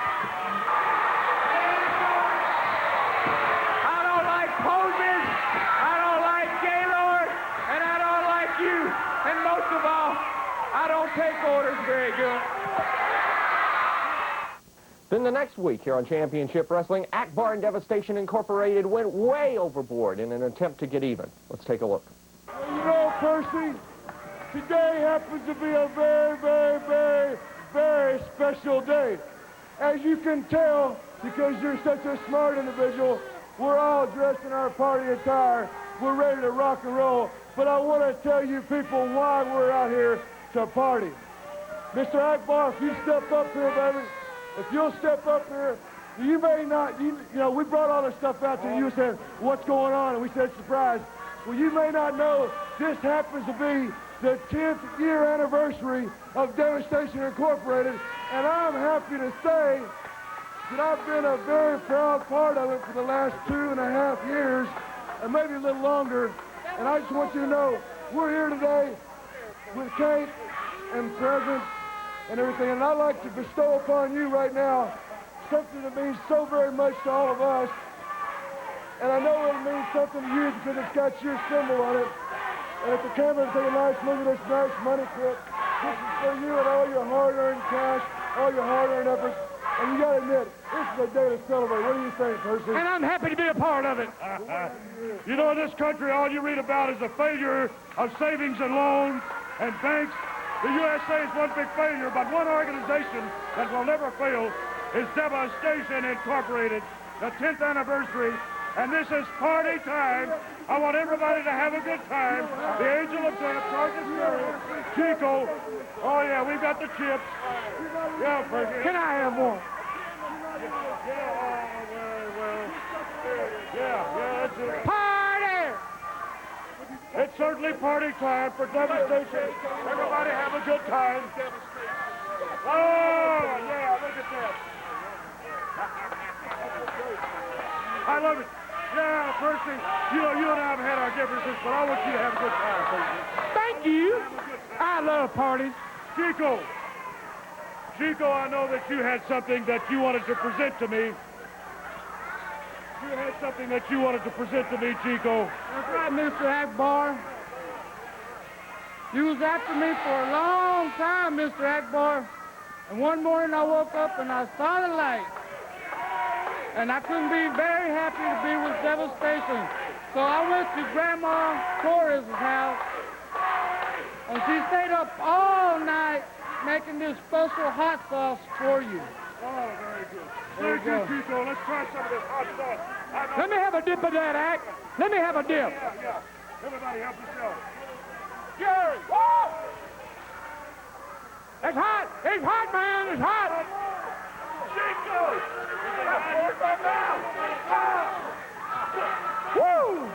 I don't like poses. I don't like Gaylord. And I don't like you. And most of all, I don't take orders very good. Then the next week here on Championship Wrestling, Akbar and Devastation Incorporated went way overboard in an attempt to get even. Let's take a look. Well, you know, Percy, today happens to be a very, very, very, very special day. As you can tell, because you're such a smart individual, we're all dressed in our party attire. We're ready to rock and roll. But I want to tell you people why we're out here to party. Mr. Akbar, if you step up here, baby, if you'll step up here, you may not, you know, we brought all this stuff out to you, said, what's going on? And we said, surprise. Well, you may not know, this happens to be the 10th year anniversary of Devastation Incorporated, and I'm happy to say that I've been a very proud part of it for the last 2.5 years, and maybe a little longer. And I just want you to know, we're here today with cake and presents and everything, and I'd like to bestow upon you right now something that means so very much to all of us. And I know it means something to you because it's got your symbol on it. And if the camera take a nice look at this nice money clip, this is for you and all your hard-earned cash, all your hard-earned efforts. And you got to admit, this is a day to celebrate. What do you think, Percy? And I'm happy to be a part of it. You know, in this country, all you read about is the failure of savings and loans and banks. The USA is one big failure, but one organization that will never fail is Devastation Incorporated, the 10th anniversary. And this is party time. I want everybody to have a good time. The Angel of Death, Sergeant Fury, Chico. Oh, yeah, we've got the chips. Yeah, Percy. Can I have one? Yeah, that's it. Party! It's certainly party time for Devastation. Everybody have a good time. Oh, yeah, look at that. I love it. Yeah, Percy, you know, you and I have had our differences, but I want you to have a good time, Percy. Thank you. I love parties. Chico, I know that you had something that you wanted to present to me. You had something that you wanted to present to me, Chico. That's right, Mr. Akbar. You was after me for a long time, Mr. Akbar. And one morning I woke up and I saw the light. And I couldn't be very happy to be with Devastation. So I went to Grandma Torres' house. And she stayed up all night making this special hot sauce for you. Oh, very good. Very good, Chico. Let's try some of this hot sauce. Let me have a dip of that, Ack. Let me have a dip. Yeah. Everybody help yourself. Jerry! Whoa! It's hot! It's hot, man! It's hot! Chico! Woo!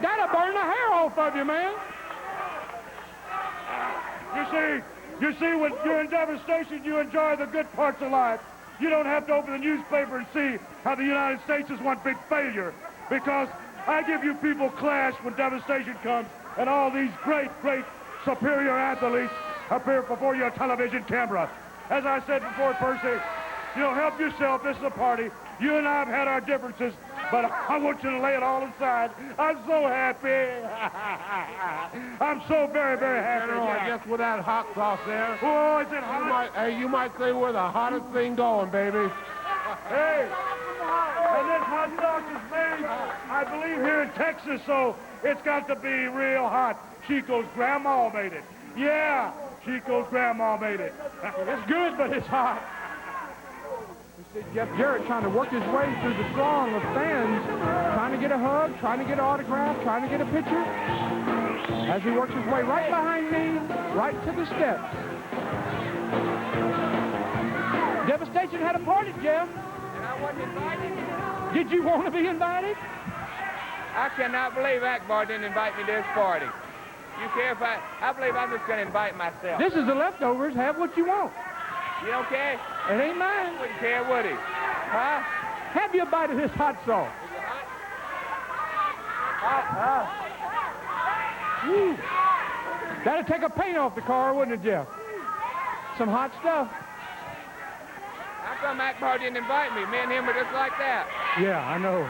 That'll burn the hair off of you, man. You see, when you're in Devastation, you enjoy the good parts of life. You don't have to open the newspaper and see how the United States is one big failure, because I give you people class when Devastation comes, and all these great superior athletes appear before your television camera. As I said before, Percy, you know, help yourself. This is a party. You and I have had our differences, but I want you to lay it all aside. I'm so happy. I'm so very, very happy. I guess with that hot sauce there, Oh, is it hot? you might say we're the hottest thing going, baby. Hey, and this hot sauce is made, I believe, here in Texas, so it's got to be real hot. Chico's grandma made it. Yeah, Chico's grandma made it. It's good, but it's hot. You see Jeff Jarrett trying to work his way through the throng of fans, trying to get a hug, trying to get an autograph, trying to get a picture, as he works his way right behind me, right to the steps. Devastation had a party, Jeff. And I wasn't invited. Did you want to be invited? I cannot believe Akbar didn't invite me to this party. You care if I believe I'm just going to invite myself. This is the leftovers. Have what you want. You don't care? It ain't mine. Wouldn't care, would he? Huh? Have you a bite of this hot sauce? Woo. That'd take a paint off the car, wouldn't it, Jeff? Some hot stuff. How come Akbar didn't invite me? Me and him were just like that. Yeah, I know.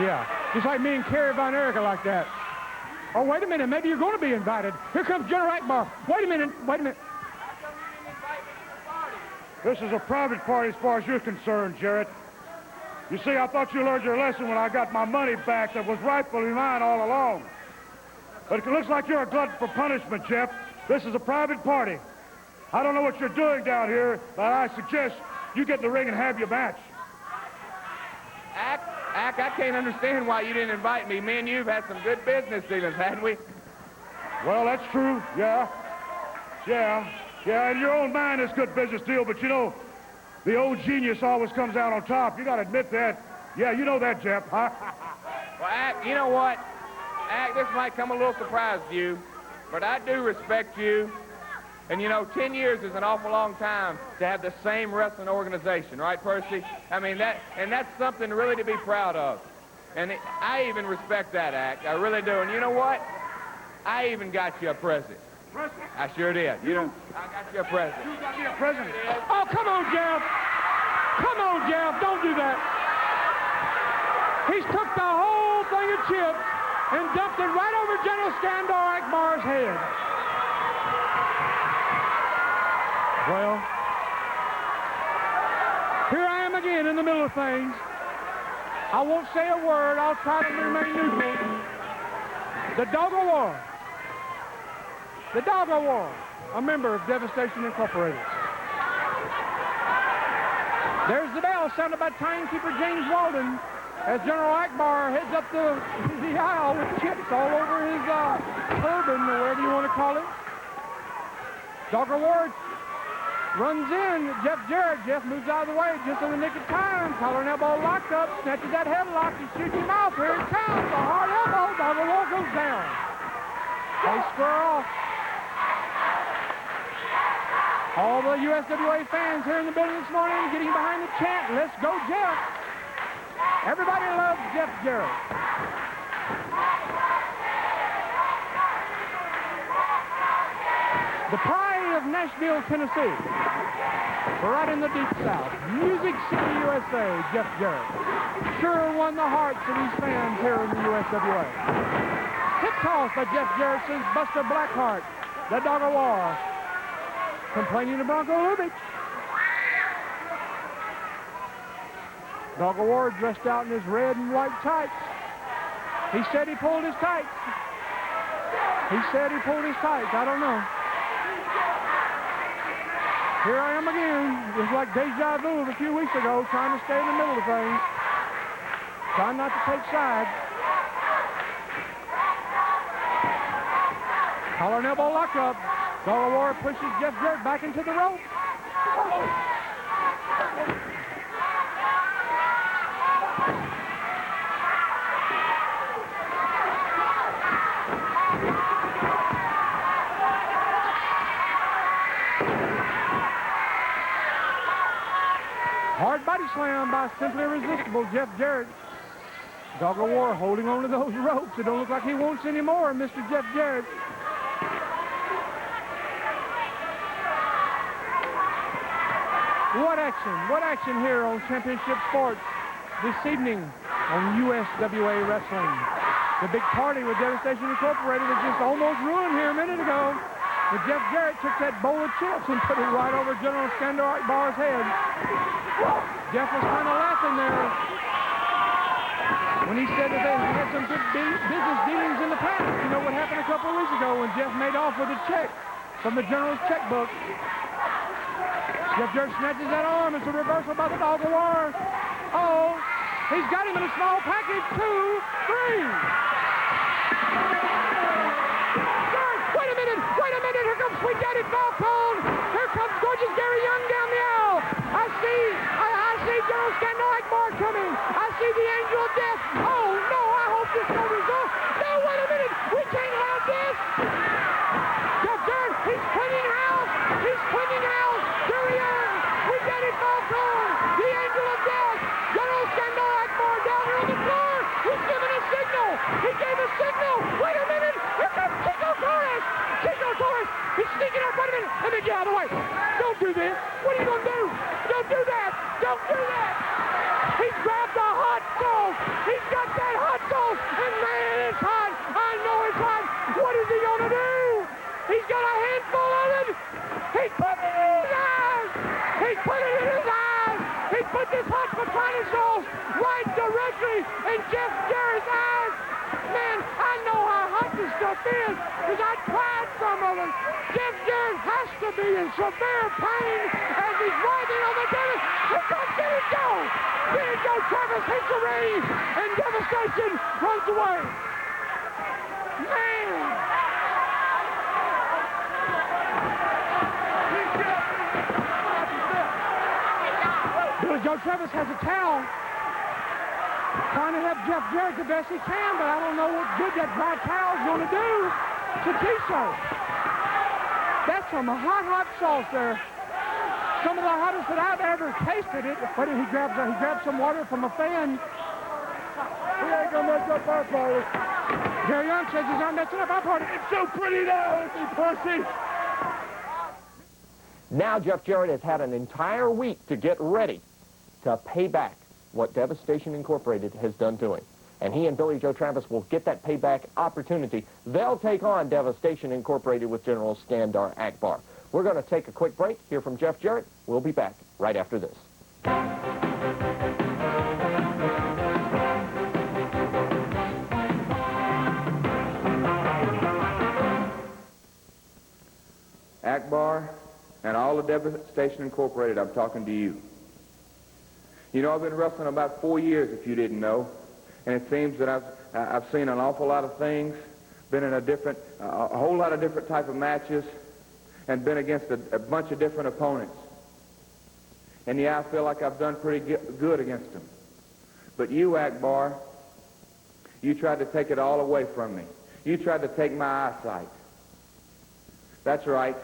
Yeah. Just like me and Carrie Von Erika like that. Oh, wait a minute. Maybe you're going to be invited. Here comes General Akbar. Wait a minute. Wait a minute. This is a private party as far as you're concerned, Jarrett. You see, I thought you learned your lesson when I got my money back that was rightfully mine all along. But it looks like you're a glutton for punishment, Jeff. This is a private party. I don't know what you're doing down here, but I suggest you get in the ring and have your match. Ack, I can't understand why you didn't invite me. Me and you've had some good business dealings, hadn't we? Well, that's true, yeah. Yeah, in your own mind, it's a good business deal, but you know, the old genius always comes out on top. You got to admit that. Yeah, you know that, Jeff, huh? Well, Ack, you know what? Ack, this might come a little surprise to you, but I do respect you. And, you know, 10 years is an awful long time to have the same wrestling organization, right, Percy? I mean, that's something really to be proud of. And I even respect that, Ack. I really do. And you know what? I even got you a present. President? I sure did. You know, I got you a present. You got me a present? Oh, come on, Jeff. do that. He's took the whole thing of chips and dumped it right over General Skandar Akbar's head. Well, here I am again in the middle of things. I won't say a word. I'll try to remain neutral. The Dogger War. The Dogger War, a member of Devastation Incorporated. There's the bell sounded by timekeeper James Walden as General Akbar heads up the aisle with chips all over his turban, or whatever you want to call it. Dogger War runs in. Jeff Jarrett. Jeff moves out of the way just in the nick of time. Collar and elbow locked up. Snatches that headlock. He shoots him off. Here it comes. A hard elbow. Dogger War goes down. They square off. All the USWA fans here in the building this morning getting behind the chant, "Let's go, Jeff." Everybody loves Jeff Jarrett. The pride of Nashville, Tennessee. Right in the deep south. Music City, USA, Jeff Jarrett. Sure won the hearts of these fans here in the USWA. Hip toss by Jeff Jarrett sends Buster Blackheart, the Dogger War, complaining to Bronco Lubitsch. Dogger War dressed out in his red and white tights. He said he pulled his tights. He said he pulled his tights. I don't know. Here I am again, just like deja vu of a few weeks ago, trying to stay in the middle of things. Trying not to take sides. Collar and elbow lock up. Dogger War pushes Jeff Jarrett back into the rope. Hard body slam by Simply Irresistible Jeff Jarrett. Dogger War holding on to those ropes. It don't look like he wants any more, Mr. Jeff Jarrett. What action here on Championship Sports this evening on USWA Wrestling. The big party with Devastation Incorporated was just almost ruined here a minute ago. But Jeff Jarrett took that bowl of chips and put it right over General Skandar Akbar's head. Jeff was kind of laughing there when he said that he had some good business dealings in the past. You know what happened a couple of weeks ago when Jeff made off with a check from the General's checkbook. Jeff Jarrett snatches that arm. It's a reversal by the Dogger War. Oh, he's got him in a small package. 2, 3. Wait a minute. Here comes Sweet Daddy Falcone. Here comes gorgeous Gary Young down the aisle. I see General Skandar Akbar coming. I see the Angel of Death. Oh, no, I hope this no result. No, wait a minute. We can't have this. Jeff Jarrett, he's cleaning house. Gary Young, Sweet Daddy Falcone, the Angel of Death. General Skandar Akbar down here on the floor. He's giving a signal. He gave a signal. Wait a minute. Here comes Chico Torres. He's sneaking up. Wait a minute. Let me get out of the way. Don't do this. What are you going to do? Don't do that. He grabbed the hot sauce. He's got that hot sauce. And man, it's hot. I know it's hot. What is he going to do? He's got a handful of it. He put it in his eyes. He put this hot potato sauce right directly in Jeff Jarrett's eyes. Man, I know how hot this stuff is because I tried some of it. Jeff Jarrett has to be in severe pain as he's writhing on the tennis. Here comes Billy Joe. Travis hits the ring and Devastation runs away. Man. Billy Joe Travis has a towel, trying to help Jeff Jarrett the best he can, but I don't know what good that dry towel's going to do to T-shirt. That's some hot sauce there. Some of the hottest that I've ever tasted it. But he grabs some water from a fan. We ain't gonna mess up our party. Gary Young says he's not messing up our party. It's so pretty now, isn't it, pussy? Now Jeff Jarrett has had an entire week to get ready to pay back what Devastation Incorporated has done to him. And he and Billy Joe Travis will get that payback opportunity. They'll take on Devastation Incorporated with General Skandar Akbar. We're going to take a quick break, hear from Jeff Jarrett. We'll be back right after this. Akbar and all the Devastation Incorporated, I'm talking to you. You know, I've been wrestling about 4 years, if you didn't know, and it seems that I've seen an awful lot of things, been in a whole lot of different type of matches, and been against a bunch of different opponents. And yeah, I feel like I've done pretty good against them. But you, Akbar, you tried to take it all away from me. You tried to take my eyesight. That's right.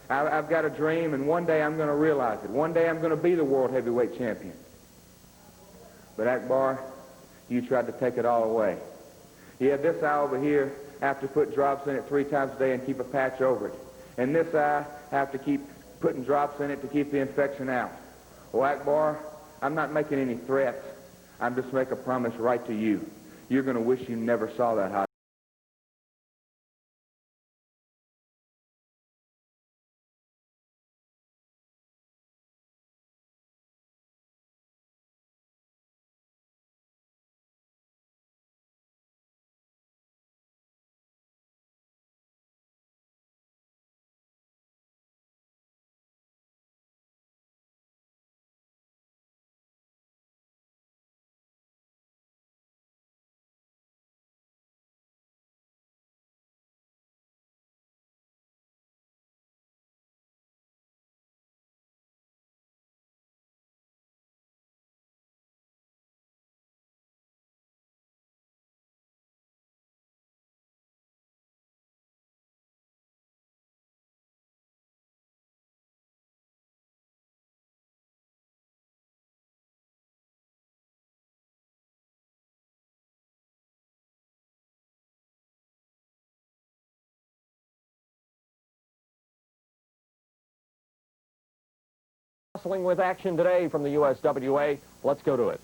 I've got a dream, and one day I'm going to realize it. One day I'm going to be the World Heavyweight Champion. But Akbar, you tried to take it all away. Yeah, this eye over here, I have to put drops in it 3 times a day and keep a patch over it. And this eye, I have to keep putting drops in it to keep the infection out. Well, Akbar, I'm not making any threats. I'm just making a promise right to you. You're going to wish you never saw that hot. Wrestling with action today from the USWA. Let's go to it.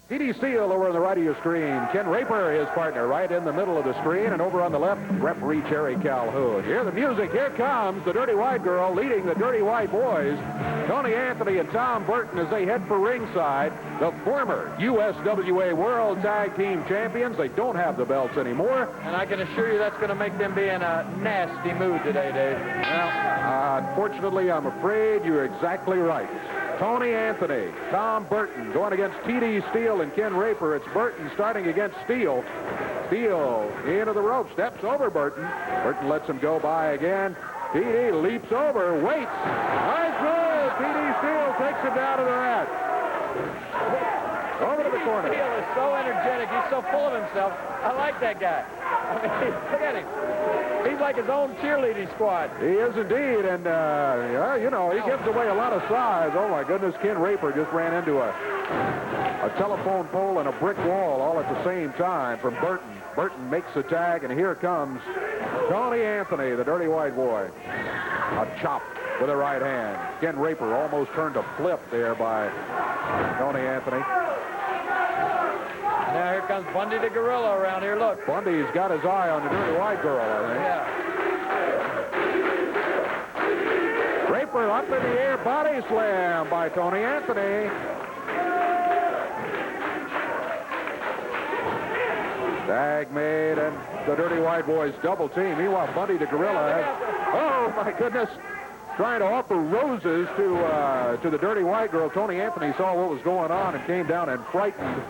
T.D. Steele over on the right of your screen. Ken Raper, his partner, right in the middle of the screen. And over on the left, referee Jerry Calhoun. Hear the music. Here comes the Dirty White Girl leading the Dirty White Boys. Tony Anthony and Tom Burton as they head for ringside. The former USWA World Tag Team Champions. They don't have the belts anymore. And I can assure you that's going to make them be in a nasty mood today, Dave. Well, unfortunately, I'm afraid you're exactly right. Tony Anthony, Tom Burton going against T.D. Steele and Ken Raper. It's Burton starting against Steele. Steele into the rope, steps over Burton. Burton lets him go by again. T.D. leaps over, waits. Nice move. T.D. Steele takes him down to the mat. Over to the corner. Steele is so energetic. He's so full of himself. I like that guy. I mean, look at him. He's like his own cheerleading squad. He is indeed, and, yeah, you know, he gives away a lot of size. Oh, my goodness, Ken Raper just ran into a telephone pole and a brick wall all at the same time from Burton. Burton makes the tag, and here comes Tony Anthony, the Dirty White Boy. A chop with a right hand. Ken Raper almost turned a flip there by Tony Anthony. Now here comes Bundy the Gorilla around here. Look. Bundy's got his eye on the Dirty White Girl, I think. Yeah. Raper up in the air, body slam by Tony Anthony. Tag made, and the Dirty White Boys double team. Meanwhile, Bundy the Gorilla has, oh my goodness, trying to offer roses to the Dirty White Girl. Tony Anthony saw what was going on and came down and frightened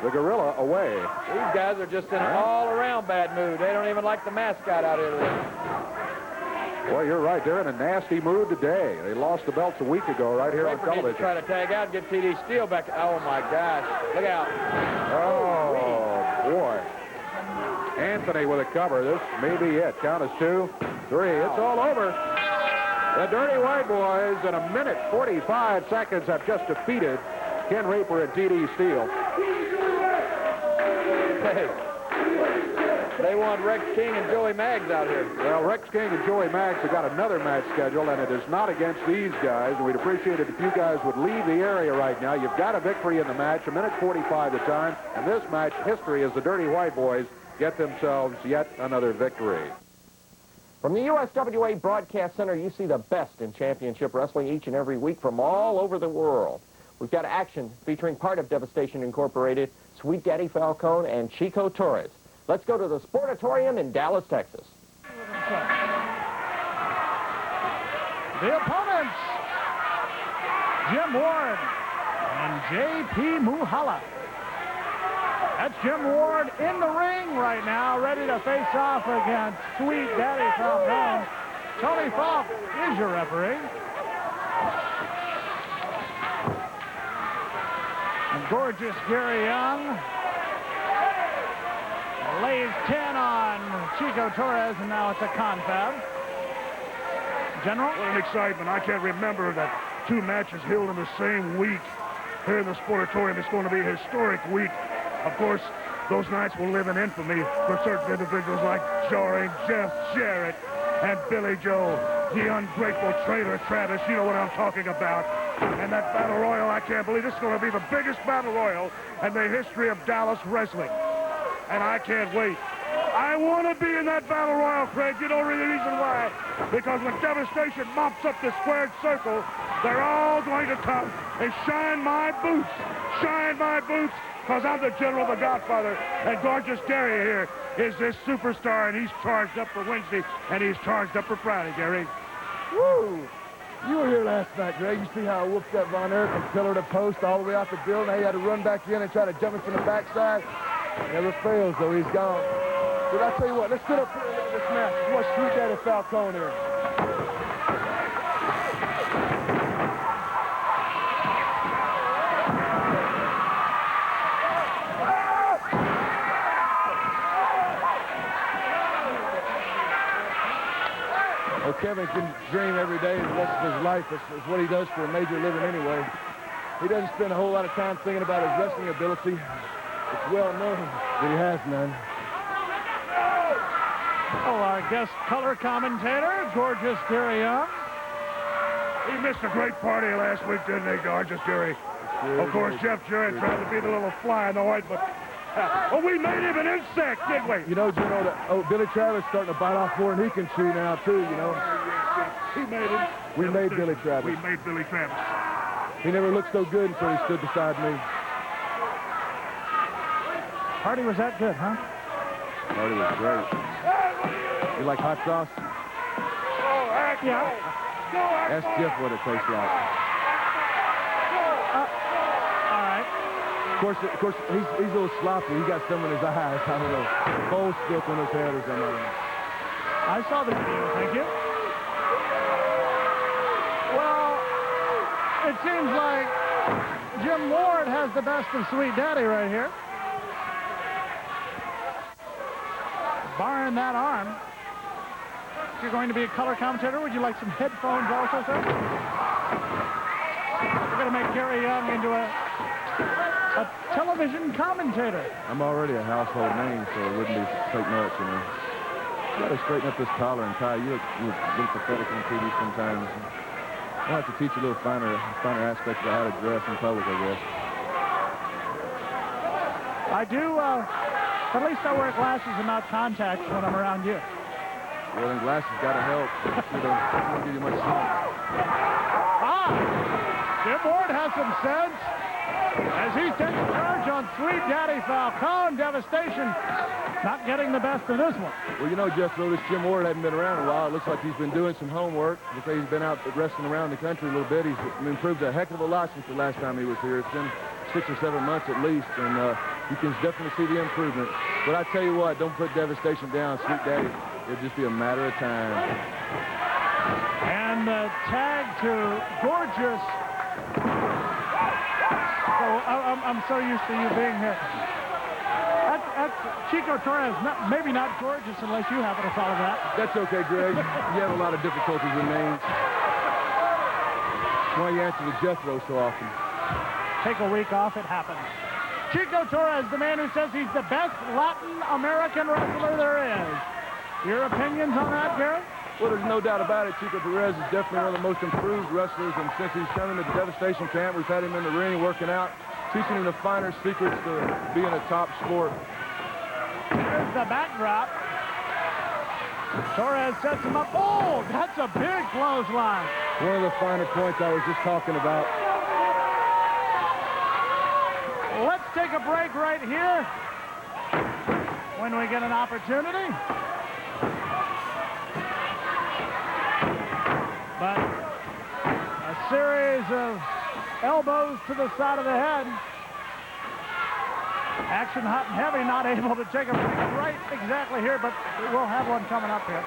the Gorilla away. These guys are just in an all-around bad mood. They don't even like the mascot out here today. Boy, you're right. They're in a nasty mood today. They lost the belts a week ago right here on television. Needs to try to tag out and get T.D. Steele back. Oh, my gosh. Look out. Oh, boy. Anthony with a cover. This may be it. Count us 2, 3. It's all over. The Dirty White Boys in 1 minute 45 seconds have just defeated Ken Raper and T.D. Steele. Hey. They want Rex King and Joey Maggs out here. Well, Rex King and Joey Maggs have got another match scheduled, and it is not against these guys. We'd appreciate it if you guys would leave the area right now. You've got a victory in the match, 1:45 the time, and this match history as the Dirty White Boys get themselves yet another victory. From the USWA Broadcast Center, you see the best in championship wrestling each and every week from all over the world. We've got action featuring part of Devastation Incorporated, Sweet Daddy Falcone, and Chico Torres. Let's go to the Sportatorium in Dallas, Texas. The opponents, Jim Ward and J.P. Muhala. That's Jim Ward in the ring right now, ready to face off against Sweet Daddy Falcone. Tony Falk is your referee. And gorgeous Gary Young lays 10 on Chico Torres, and now it's a confab. General? What an excitement. I can't remember that two matches held in the same week here in the Sportatorium. It's going to be a historic week. Of course, those nights will live in infamy for certain individuals like Jory, Jeff Jarrett, and Billy Joe, the ungrateful traitor Travis. You know what I'm talking about. And that Battle Royal, I can't believe this is going to be the biggest Battle Royal in the history of Dallas wrestling. And I can't wait. I want to be in that Battle Royal, Craig. You know the reason why. Because when Devastation mops up the squared circle, they're all going to come and shine my boots. Shine my boots, because I'm the General, the Godfather. And gorgeous Gary here is this superstar, and he's charged up for Wednesday, and he's charged up for Friday, Gary. Woo! You were here last night, Greg. You see how I whooped that Von Erich from pillar to post all the way out the building. Now he had to run back in and try to jump in from the backside. Never fails, though. He's gone. But I tell you what, let's get up here and look at this match. Watch Sweet Daddy Falcone here. Well, Kevin can dream every day the rest of his life. It's what he does for a major living anyway. He doesn't spend a whole lot of time thinking about his wrestling ability. It's well known that he has none. Oh, our guest color commentator, gorgeous Gary Young. He missed a great party last week, didn't he, gorgeous Gary? Of course, Jeff Jarrett tried to be the little fly in the ointment, but we made him an insect, didn't we? You know, General, Billy Travis starting to bite off more than he can chew now, too, you know. He made him. We made Billy Travis. We made Billy Travis. He never looked so good until he stood beside me. Party was that good, huh? Party was great. You like hot sauce? Yeah. Ask Jeff what it tastes like. All right. Of course, he's a little sloppy. He got some in his eyes. I don't know. Bowl stick on his head or something. I saw the video, thank you. Well, it seems like Jim Ward has the best of Sweet Daddy right here. Barring that arm. If you're going to be a color commentator, would you like some headphones also, sir? We're going to make Gary Young into a television commentator. I'm already a household name, so it wouldn't take much, you know. You got to straighten up this collar and tie. You look pathetic on TV sometimes. I'll have to teach you a little finer aspects of how to dress in public, I guess. I do, at least I wear glasses and not contacts when I'm around you. Well, then glasses got to help. They don't give you much sun. Jim Ward has some sense as he's taking charge on Sweet Daddy Falcone. Devastation not getting the best of this one. Well, you know, Jeff, though, this Jim Ward hadn't been around a while. It looks like he's been doing some homework. They say he's been out wrestling around the country a little bit. He's improved a heck of a lot since the last time he was here. It's been 6 or 7 months at least, and you can definitely see the improvement. But I tell you what, don't put Devastation down, Sweet Daddy. It'll just be a matter of time. And tag to gorgeous. So I'm so used to you being here. That's Chico Torres, maybe not gorgeous unless you happen to follow that. That's okay, Greg. You have a lot of difficulties with names. That's why you answer to Jethro so often. Take a week off, it happens. Chico Torres, the man who says he's the best Latin American wrestler there is. Your opinions on that, Garrett? Well, there's no doubt about it. Chico Torres is definitely one of the most improved wrestlers, and since he's come into the Devastation camp, we've had him in the ring working out, teaching him the finer secrets to being a top sport. Here's the backdrop. Torres sets him up. Oh, that's a big clothesline. One of the finer points I was just talking about. Let's take a break right here when we get an opportunity. But a series of elbows to the side of the head. Action hot and heavy, not able to take a break right exactly here, but we'll have one coming up here.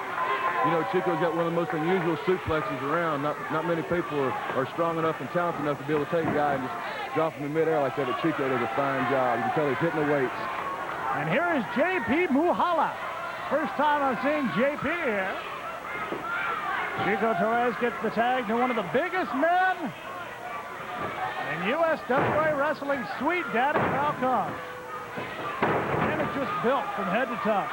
You know, Chico's got one of the most unusual suplexes around. Not many people are strong enough and talented enough to be able to take a guy and just drop him in midair like that, but Chico does a fine job. You can tell he's hitting the weights. And here is J.P. Muhala. First time I've seen J.P. here. Chico Torres gets the tag to one of the biggest men in USWA wrestling, Sweet Daddy Falcon. And it's just built from head to toe.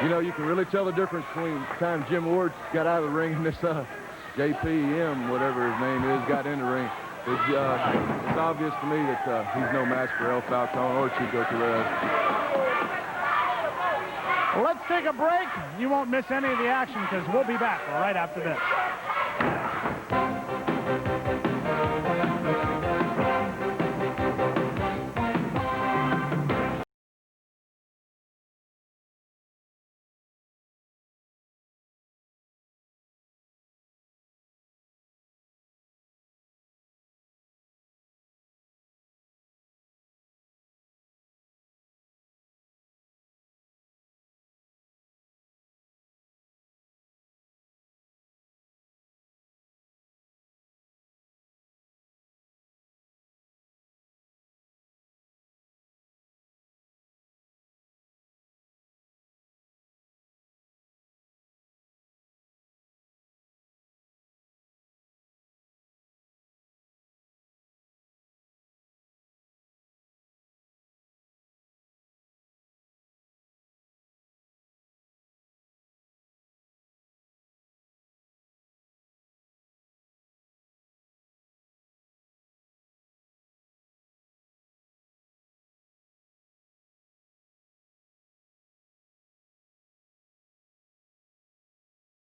You know, you can really tell the difference between the time Jim Ward got out of the ring and this JPM, whatever his name is, got in the ring. It's obvious to me that he's no match for El Falcon or Chico Torres. Let's take a break. You won't miss any of the action because we'll be back right after this.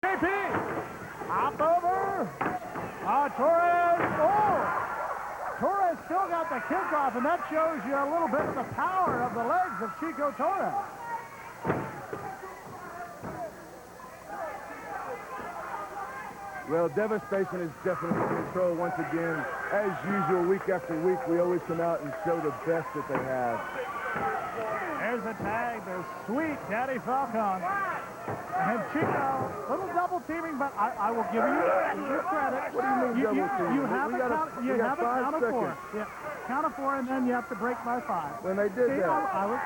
JP, hop over. Torres. Oh, Torres still got the kickoff, and that shows you a little bit of the power of the legs of Chico Torres. Well, Devastation is definitely in control once again. As usual, week after week, we always come out and show the best that they have. There's a tag. There's Sweet Daddy Falcon. And Chico, little double teaming, but I will give you your credit. What do you mean double teaming? You have a count of 4. Yeah, count of 4, and then you have to break by 5. When they did that. I was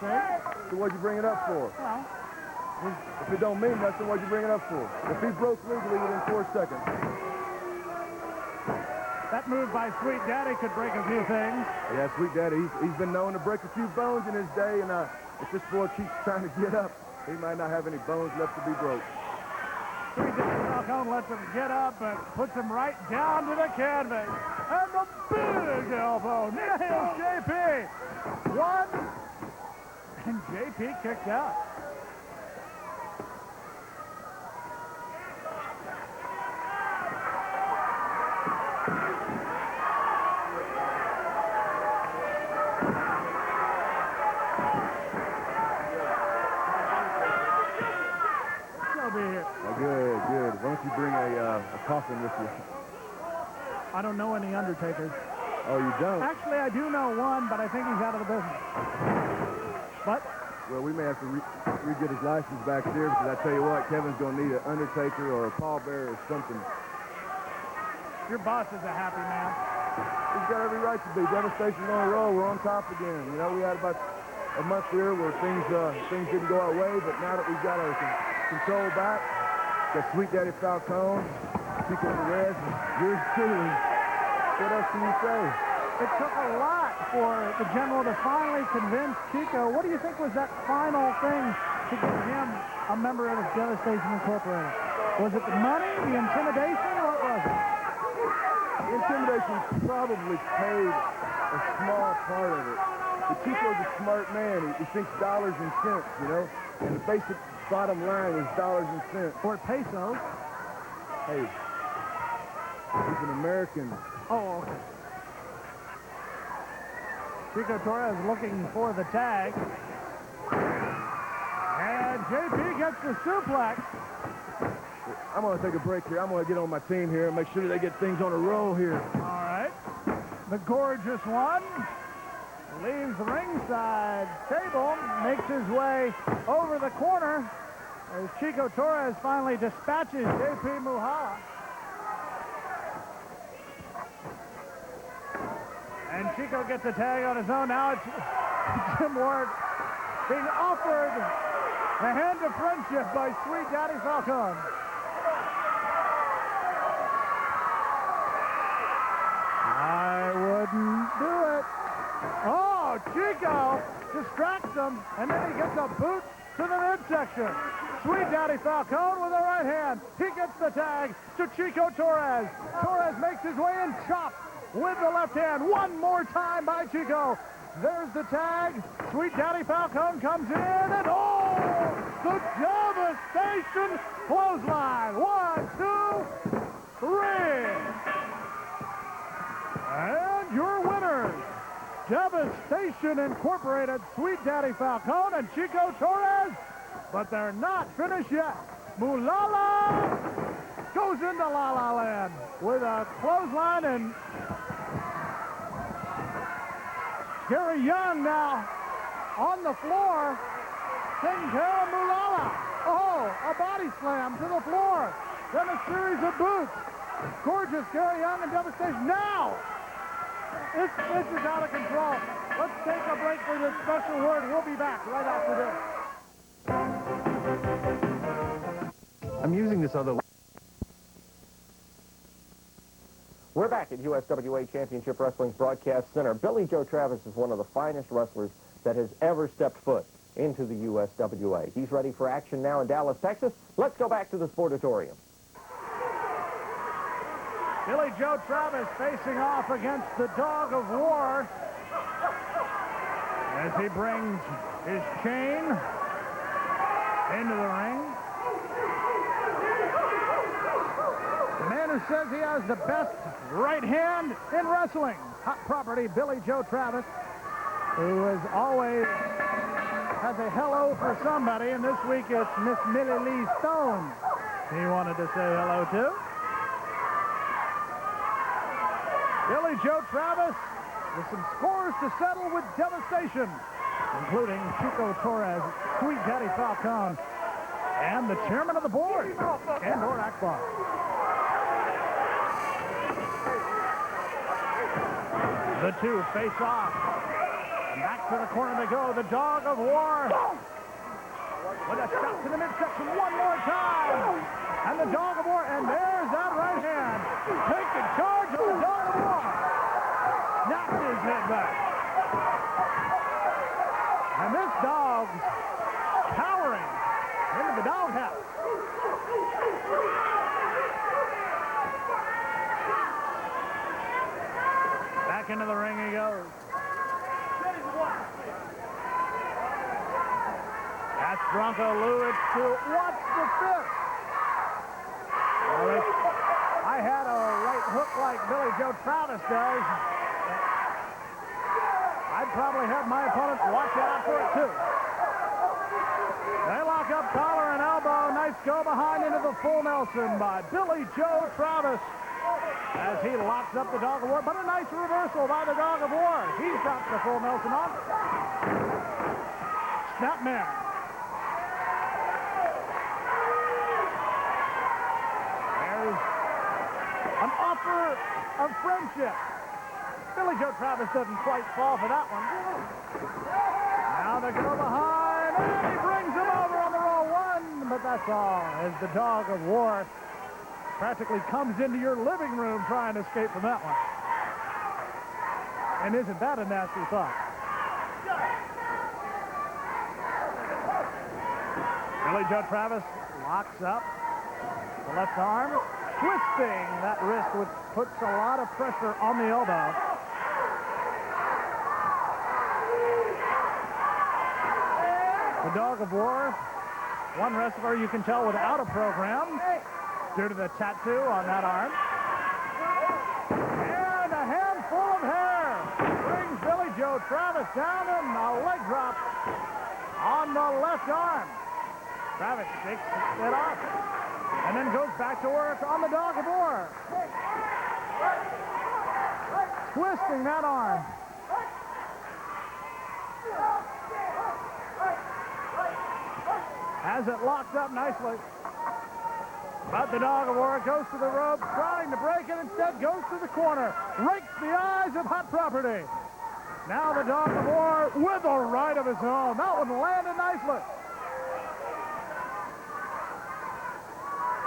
saying. So what'd you bring it up for? Well, if it don't mean nothing, what'd you bring it up for? If he broke legally within 4 seconds. That move by Sweet Daddy could break a few things. Yeah, Sweet Daddy, he's been known to break a few bones in his day, and if this boy keeps trying to get up, he might not have any bones left to be broke. Sweet Daddy Falcon lets him get up and puts him right down to the canvas. And the big elbow nails JP. 1, and JP kicked out. Good. Why don't you bring a coffin with you? I don't know any Undertakers. Oh, you don't? Actually, I do know one, but I think he's out of the business. But? Well, we may have to re-get his license back there, because I tell you what, Kevin's going to need an Undertaker or a pallbearer or something. Your boss is a happy man. He's got every right to be. Devastation's on a roll. We're on top again. You know, we had about a month here where things didn't go our way, but now that we've got our control back, got Sweet Daddy Falcon, Chico Torres, yours truly. What else can you say? It took a lot for the general to finally convince Chico. What do you think was that final thing to get him a member of Devastation Incorporated? Was it the money, the intimidation, or what was it? The intimidation probably played a small part of it. But Chico's a smart man. He thinks dollars and cents, you know? And the basic bottom line is dollars and cents. Or pesos. Hey, he's an American. Oh, okay. Chico Torres looking for the tag. And JP gets the suplex. I'm going to take a break here. I'm going to get on my team here and make sure they get things on a roll here. All right. The gorgeous one leaves the ringside table, makes his way over the corner as Chico Torres finally dispatches JP Muhala. And Chico gets a tag on his own. Now it's Jim Ward being offered the hand of friendship by Sweet Daddy Falcone. I wouldn't do it. Oh, Chico distracts him, and then he gets a boot to the midsection. Sweet Daddy Falcone with the right hand. He gets the tag to Chico Torres. Torres makes his way in, chops with the left hand. One more time by Chico. There's the tag. Sweet Daddy Falcone comes in, and oh, the devastation clothesline. 1, 2, 3. And your winners, Devastation Incorporated, Sweet Daddy Falcone and Chico Torres. But they're not finished yet. Mulala goes into La La Land with a clothesline, and Gary Young now on the floor taking care of Mulala. Oh, a body slam to the floor. Then a series of boots. Gorgeous Gary Young and Devastation. Now, this is out of control. Let's take a break for this special word. We'll be back right after this. I'm using this other... We're back at USWA Championship Wrestling's Broadcast Center. Billy Joe Travis is one of the finest wrestlers that has ever stepped foot into the USWA. He's ready for action now in Dallas, Texas. Let's go back to the Sportatorium. Billy Joe Travis facing off against the Dog of War as he brings his chain into the ring. The man who says he has the best right hand in wrestling. Hot property, Billy Joe Travis, who is always has a hello for somebody, and this week it's Miss Millie Lee Stone he wanted to say hello to. Billy Joe Travis with some scores to settle with Devastation, including Chico Torres, Sweet Daddy Falcone, and the chairman of the board, Andor Akbar. The two face off. And back to the corner they go. The Dog of War with a shot to the midsection one more time. And the Dog of War, and there's that right hand. Taking charge of the Dog of War. Knocked his head back. And this dog's powering into the doghouse. Back into the ring he goes. That's Bronco Lewis to what's the fifth? Well, if I had a right hook like Billy Joe Travis does, I'd probably have my opponent watch out for it too. They lock up collar and elbow. Nice go behind into the full Nelson by Billy Joe Travis as he locks up the Dog of War. But a nice reversal by the Dog of War. He's got the full Nelson on. Snapmare. There's an offer of friendship. Billy Joe Travis doesn't quite fall for that one. Now they go behind, and he brings him over on the roll one, but that's all, as the Dog of War practically comes into your living room trying to escape from that one. And isn't that a nasty thought? Billy Joe Travis locks up the left arm, twisting that wrist, which puts a lot of pressure on the elbow. The Dog of War, one wrestler you can tell without a program due to the tattoo on that arm. And a handful of hair brings Billy Joe Travis down and a leg drop on the left arm. Travis shakes it off and then goes back to work on the Dog of War. Twisting that arm. Has it locked up nicely. But the Dog of War goes to the rope, trying to break it, instead goes to the corner. Rakes the eyes of Hot Property. Now the Dog of War with a right of his own. That one landed nicely.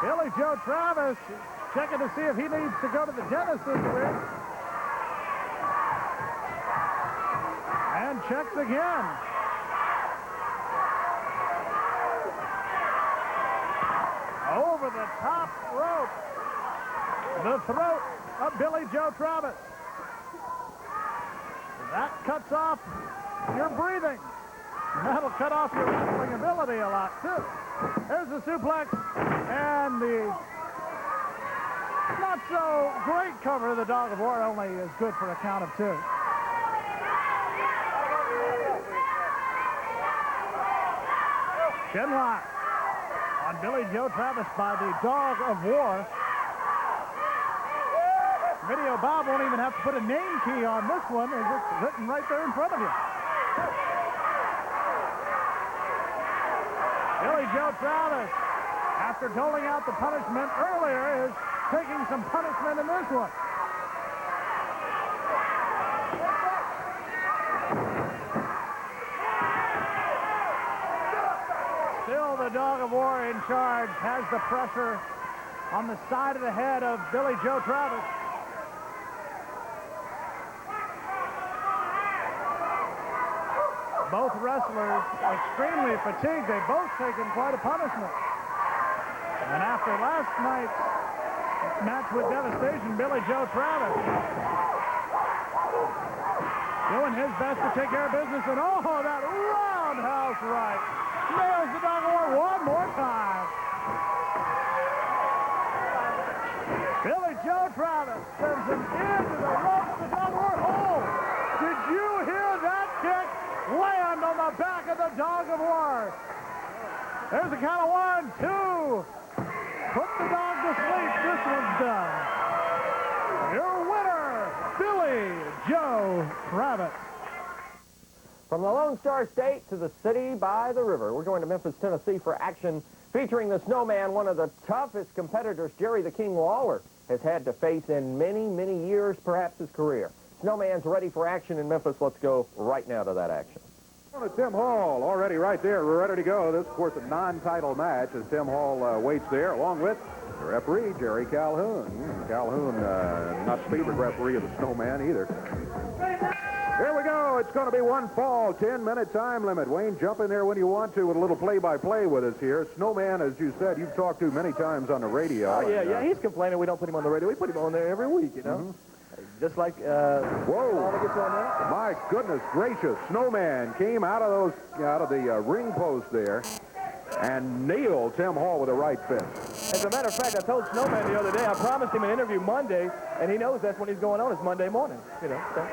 Billy Joe Travis checking to see if he needs to go to the dentist this week. And checks again. Over the top rope. The throat of Billy Joe Travis. That cuts off your breathing. That'll cut off your wrestling ability a lot, too. There's the suplex and the not so great cover of the Dog of War, only is good for a count of 2. Chinlock on Billy Joe Travis by the Dog of War. Video Bob won't even have to put a name key on this one. It's just written right there in front of you. Billy Joe Travis, after doling out the punishment earlier, is taking some punishment in this one. Still the Dog of War in charge, has the pressure on the side of the head of Billy Joe Travis. Both wrestlers extremely fatigued. They've both taken quite a punishment. And after last night's match with devastation, Billy Joe Travis doing his best to take care of business. And oh, that roundhouse right. Nails the Dog of War one more time. Billy Joe Travis sends him into the ropes. The Dog of War. Oh, did you hear that kick land on the back of the Dog of War? There's the count of 1, 2. Put the dog to sleep. This one's done. Your winner, Billy Joe Travis. From the Lone Star State to the city by the river, we're going to Memphis, Tennessee for action featuring the Snowman, one of the toughest competitors Jerry the King Lawler has had to face in many, many years, perhaps his career. Snowman's ready for action in Memphis. Let's go right now to that action. Tim Hall already right there. We're ready to go. This, of course, a non-title match as Tim Hall waits there, along with the referee, Jerry Calhoun. Calhoun, not the favorite referee of the Snowman either. Here we go. It's going to be one fall, 10-minute time limit. Wayne, jump in there when you want to with a little play-by-play with us here. Snowman, as you said, you've talked to many times on the radio. Oh, yeah. He's complaining we don't put him on the radio. We put him on there every week, you know. Mm-hmm. Just like, whoa! My goodness gracious! Snowman came out of the ring post there and nailed Tim Hall with a right fist. As a matter of fact, I told Snowman the other day, I promised him an interview Monday, and he knows that's when he's going on. It's Monday morning, you know. So.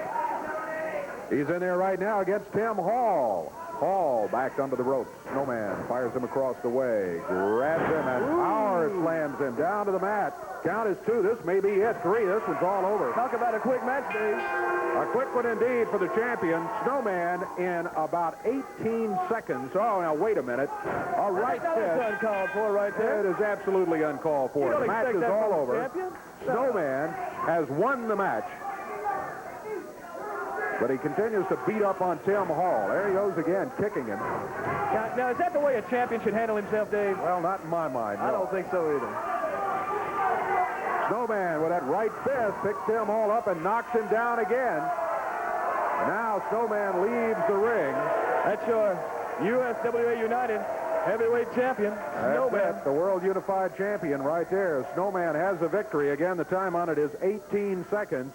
He's in there right now against Tim Hall. Hall backed under the ropes. Snowman fires him across the way, grabs him, and power slams him down to the mat. Count is 2. This may be it. 3. This one's all over. Talk about a quick match, Dave. A quick one indeed for the champion. Snowman in about 18 seconds. Oh, now wait a minute. A right fist. That's uncalled for right there. It is absolutely uncalled for. The match is all over. Champion? Snowman has won the match. But he continues to beat up on Tim Hall. There he goes again, kicking him. Now, is that the way a champion should handle himself, Dave? Well, not in my mind, no. I don't think so either. Snowman with that right fist picks Tim Hall up and knocks him down again. Now Snowman leaves the ring. That's your USWA United heavyweight champion, Snowman. The World Unified Champion right there. Snowman has the victory. Again, the time on it is 18 seconds.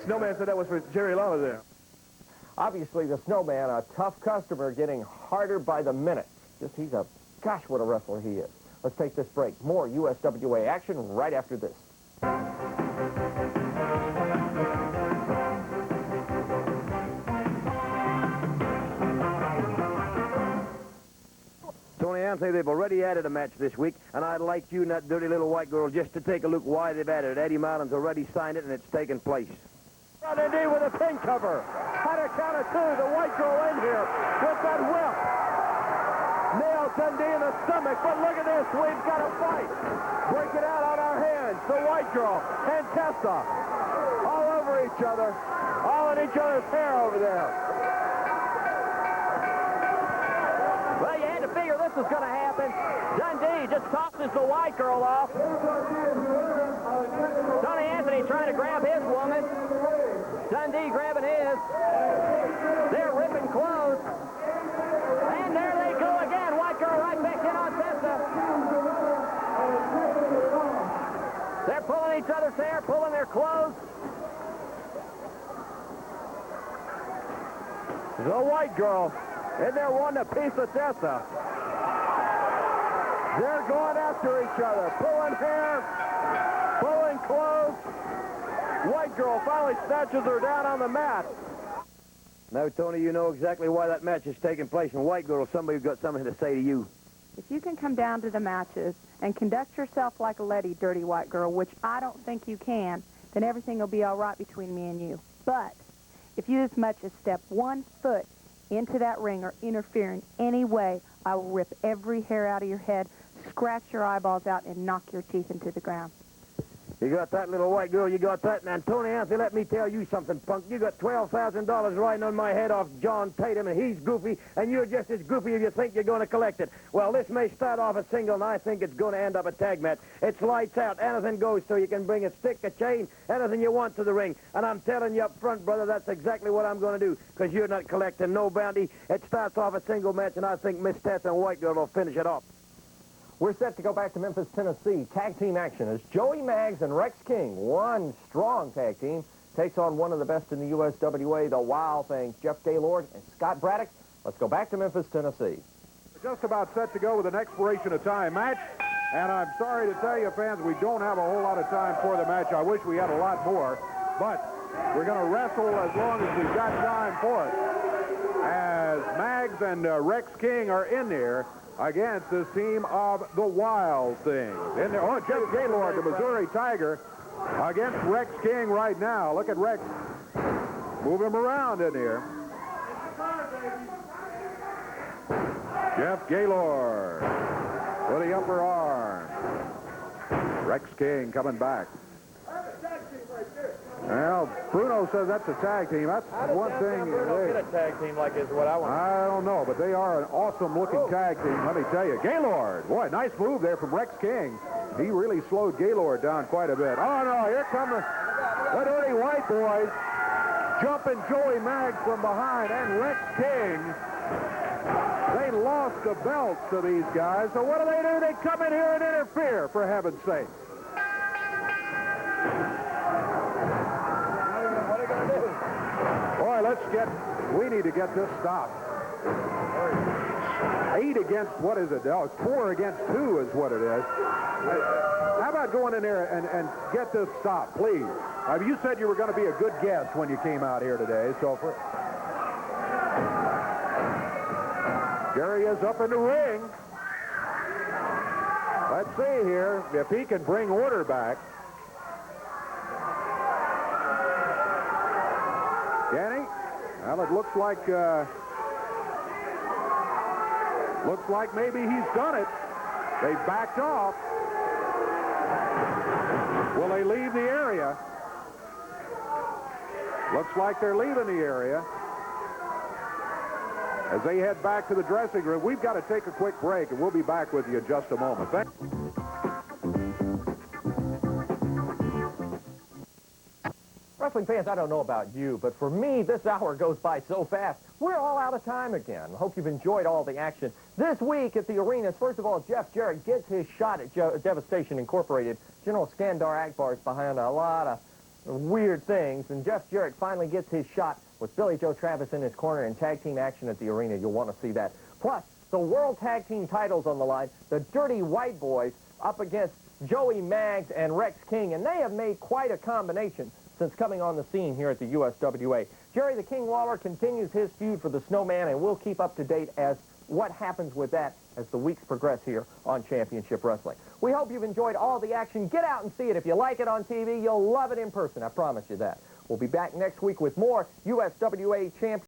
Snowman said that was for Jerry Lawler there. Obviously, the Snowman, a tough customer, getting harder by the minute. Gosh, what a wrestler he is. Let's take this break. More USWA action right after this. Tony Anthony, they've already added a match this week, and I'd like you and that dirty little white girl just to take a look why they've added it. Eddie Marlin's already signed it, and it's taken place. Dundee with a pin cover. Had a count of two. The white girl in here with that whip. Nails Dundee in the stomach, but look at this. We've got a fight. Break it out on our hands. The white girl and Tessa all over each other, all in each other's hair over there. Well, you had to figure this was going to happen. Dundee just tosses the white girl off. Tony Anthony trying to grab his woman. Dundee grabbing his. They're ripping clothes. And there they go again. White girl right back in on Tessa. They're pulling each other's hair, pulling their clothes. The white girl in there wanting a piece of Tessa. They're going after each other, pulling hair, pulling clothes. White girl finally snatches her down on the mat. Now, Tony, you know exactly why that match is taking place. And white girl, somebody's got something to say to you. If you can come down to the matches and conduct yourself like a lady, dirty white girl, which I don't think you can, then everything will be all right between me and you. But if you as much as step 1 foot into that ring or interfere in any way, I will rip every hair out of your head, scratch your eyeballs out, and knock your teeth into the ground. You got that, little white girl, you got that. And Tony Anthony, let me tell you something, punk. You got $12,000 riding on my head off John Tatum, and he's goofy, and you're just as goofy if you think you're going to collect it. Well, this may start off a single, and I think it's going to end up a tag match. It's lights out. Anything goes, so you can bring a stick, a chain, anything you want to the ring. And I'm telling you up front, brother, that's exactly what I'm going to do, because you're not collecting no bounty. It starts off a single match, and I think Miss Tessa and White Girl will finish it off. We're set to go back to Memphis, Tennessee. Tag team action as Joey Maggs and Rex King, one strong tag team, takes on one of the best in the USWA, the Wild Things, Jeff Gaylord and Scott Braddock. Let's go back to Memphis, Tennessee. We're just about set to go with an expiration of time match. And I'm sorry to tell you, fans, we don't have a whole lot of time for the match. I wish we had a lot more. But we're going to wrestle as long as we've got time for it. As Maggs and Rex King are in there against this team of the Wild Things. In there, Jeff Gaylord, the Missouri Tiger, against Rex King right now. Look at Rex. Move him around in here. Jeff Gaylord with the upper arm. Rex King coming back. Well, Bruno says that's a tag team. That's one thing. Get a tag team like this is what I want. I don't know, but they are an awesome-looking tag team, let me tell you. Gaylord, boy, nice move there from Rex King. He really slowed Gaylord down quite a bit. Oh, no, here come the dirty white boys. Jumping Joey Maggs from behind, and Rex King. They lost the belts to these guys, so what do? They come in here and interfere, for heaven's sake. Boy, we need to get this stopped. 8 against, what is it? Oh, it's 4 against 2 is what it is. How about going in there and get this stopped, please? You said you were going to be a good guest when you came out here today, so Gary is up in the ring. Let's see here if he can bring order back. Can he? Well, it looks like maybe he's done it. They backed off. Will they leave the area? Looks like they're leaving the area. As they head back to the dressing room, we've got to take a quick break, and we'll be back with you in just a moment. Thank you. Wrestling fans, I don't know about you, but for me, this hour goes by so fast. We're all out of time again. Hope you've enjoyed all the action. This week at the arenas, first of all, Jeff Jarrett gets his shot at Devastation Incorporated. General Skandar Akbar is behind a lot of weird things, and Jeff Jarrett finally gets his shot with Billy Joe Travis in his corner in tag team action at the arena. You'll want to see that. Plus, the World Tag Team titles on the line, the Dirty White Boys up against Joey Maggs and Rex King, and they have made quite a combination since coming on the scene here at the USWA. Jerry the King Lawler continues his feud for the Snowman, and we'll keep up to date as what happens with that as the weeks progress here on Championship Wrestling. We hope you've enjoyed all the action. Get out and see it. If you like it on TV, you'll love it in person. I promise you that. We'll be back next week with more USWA Champions.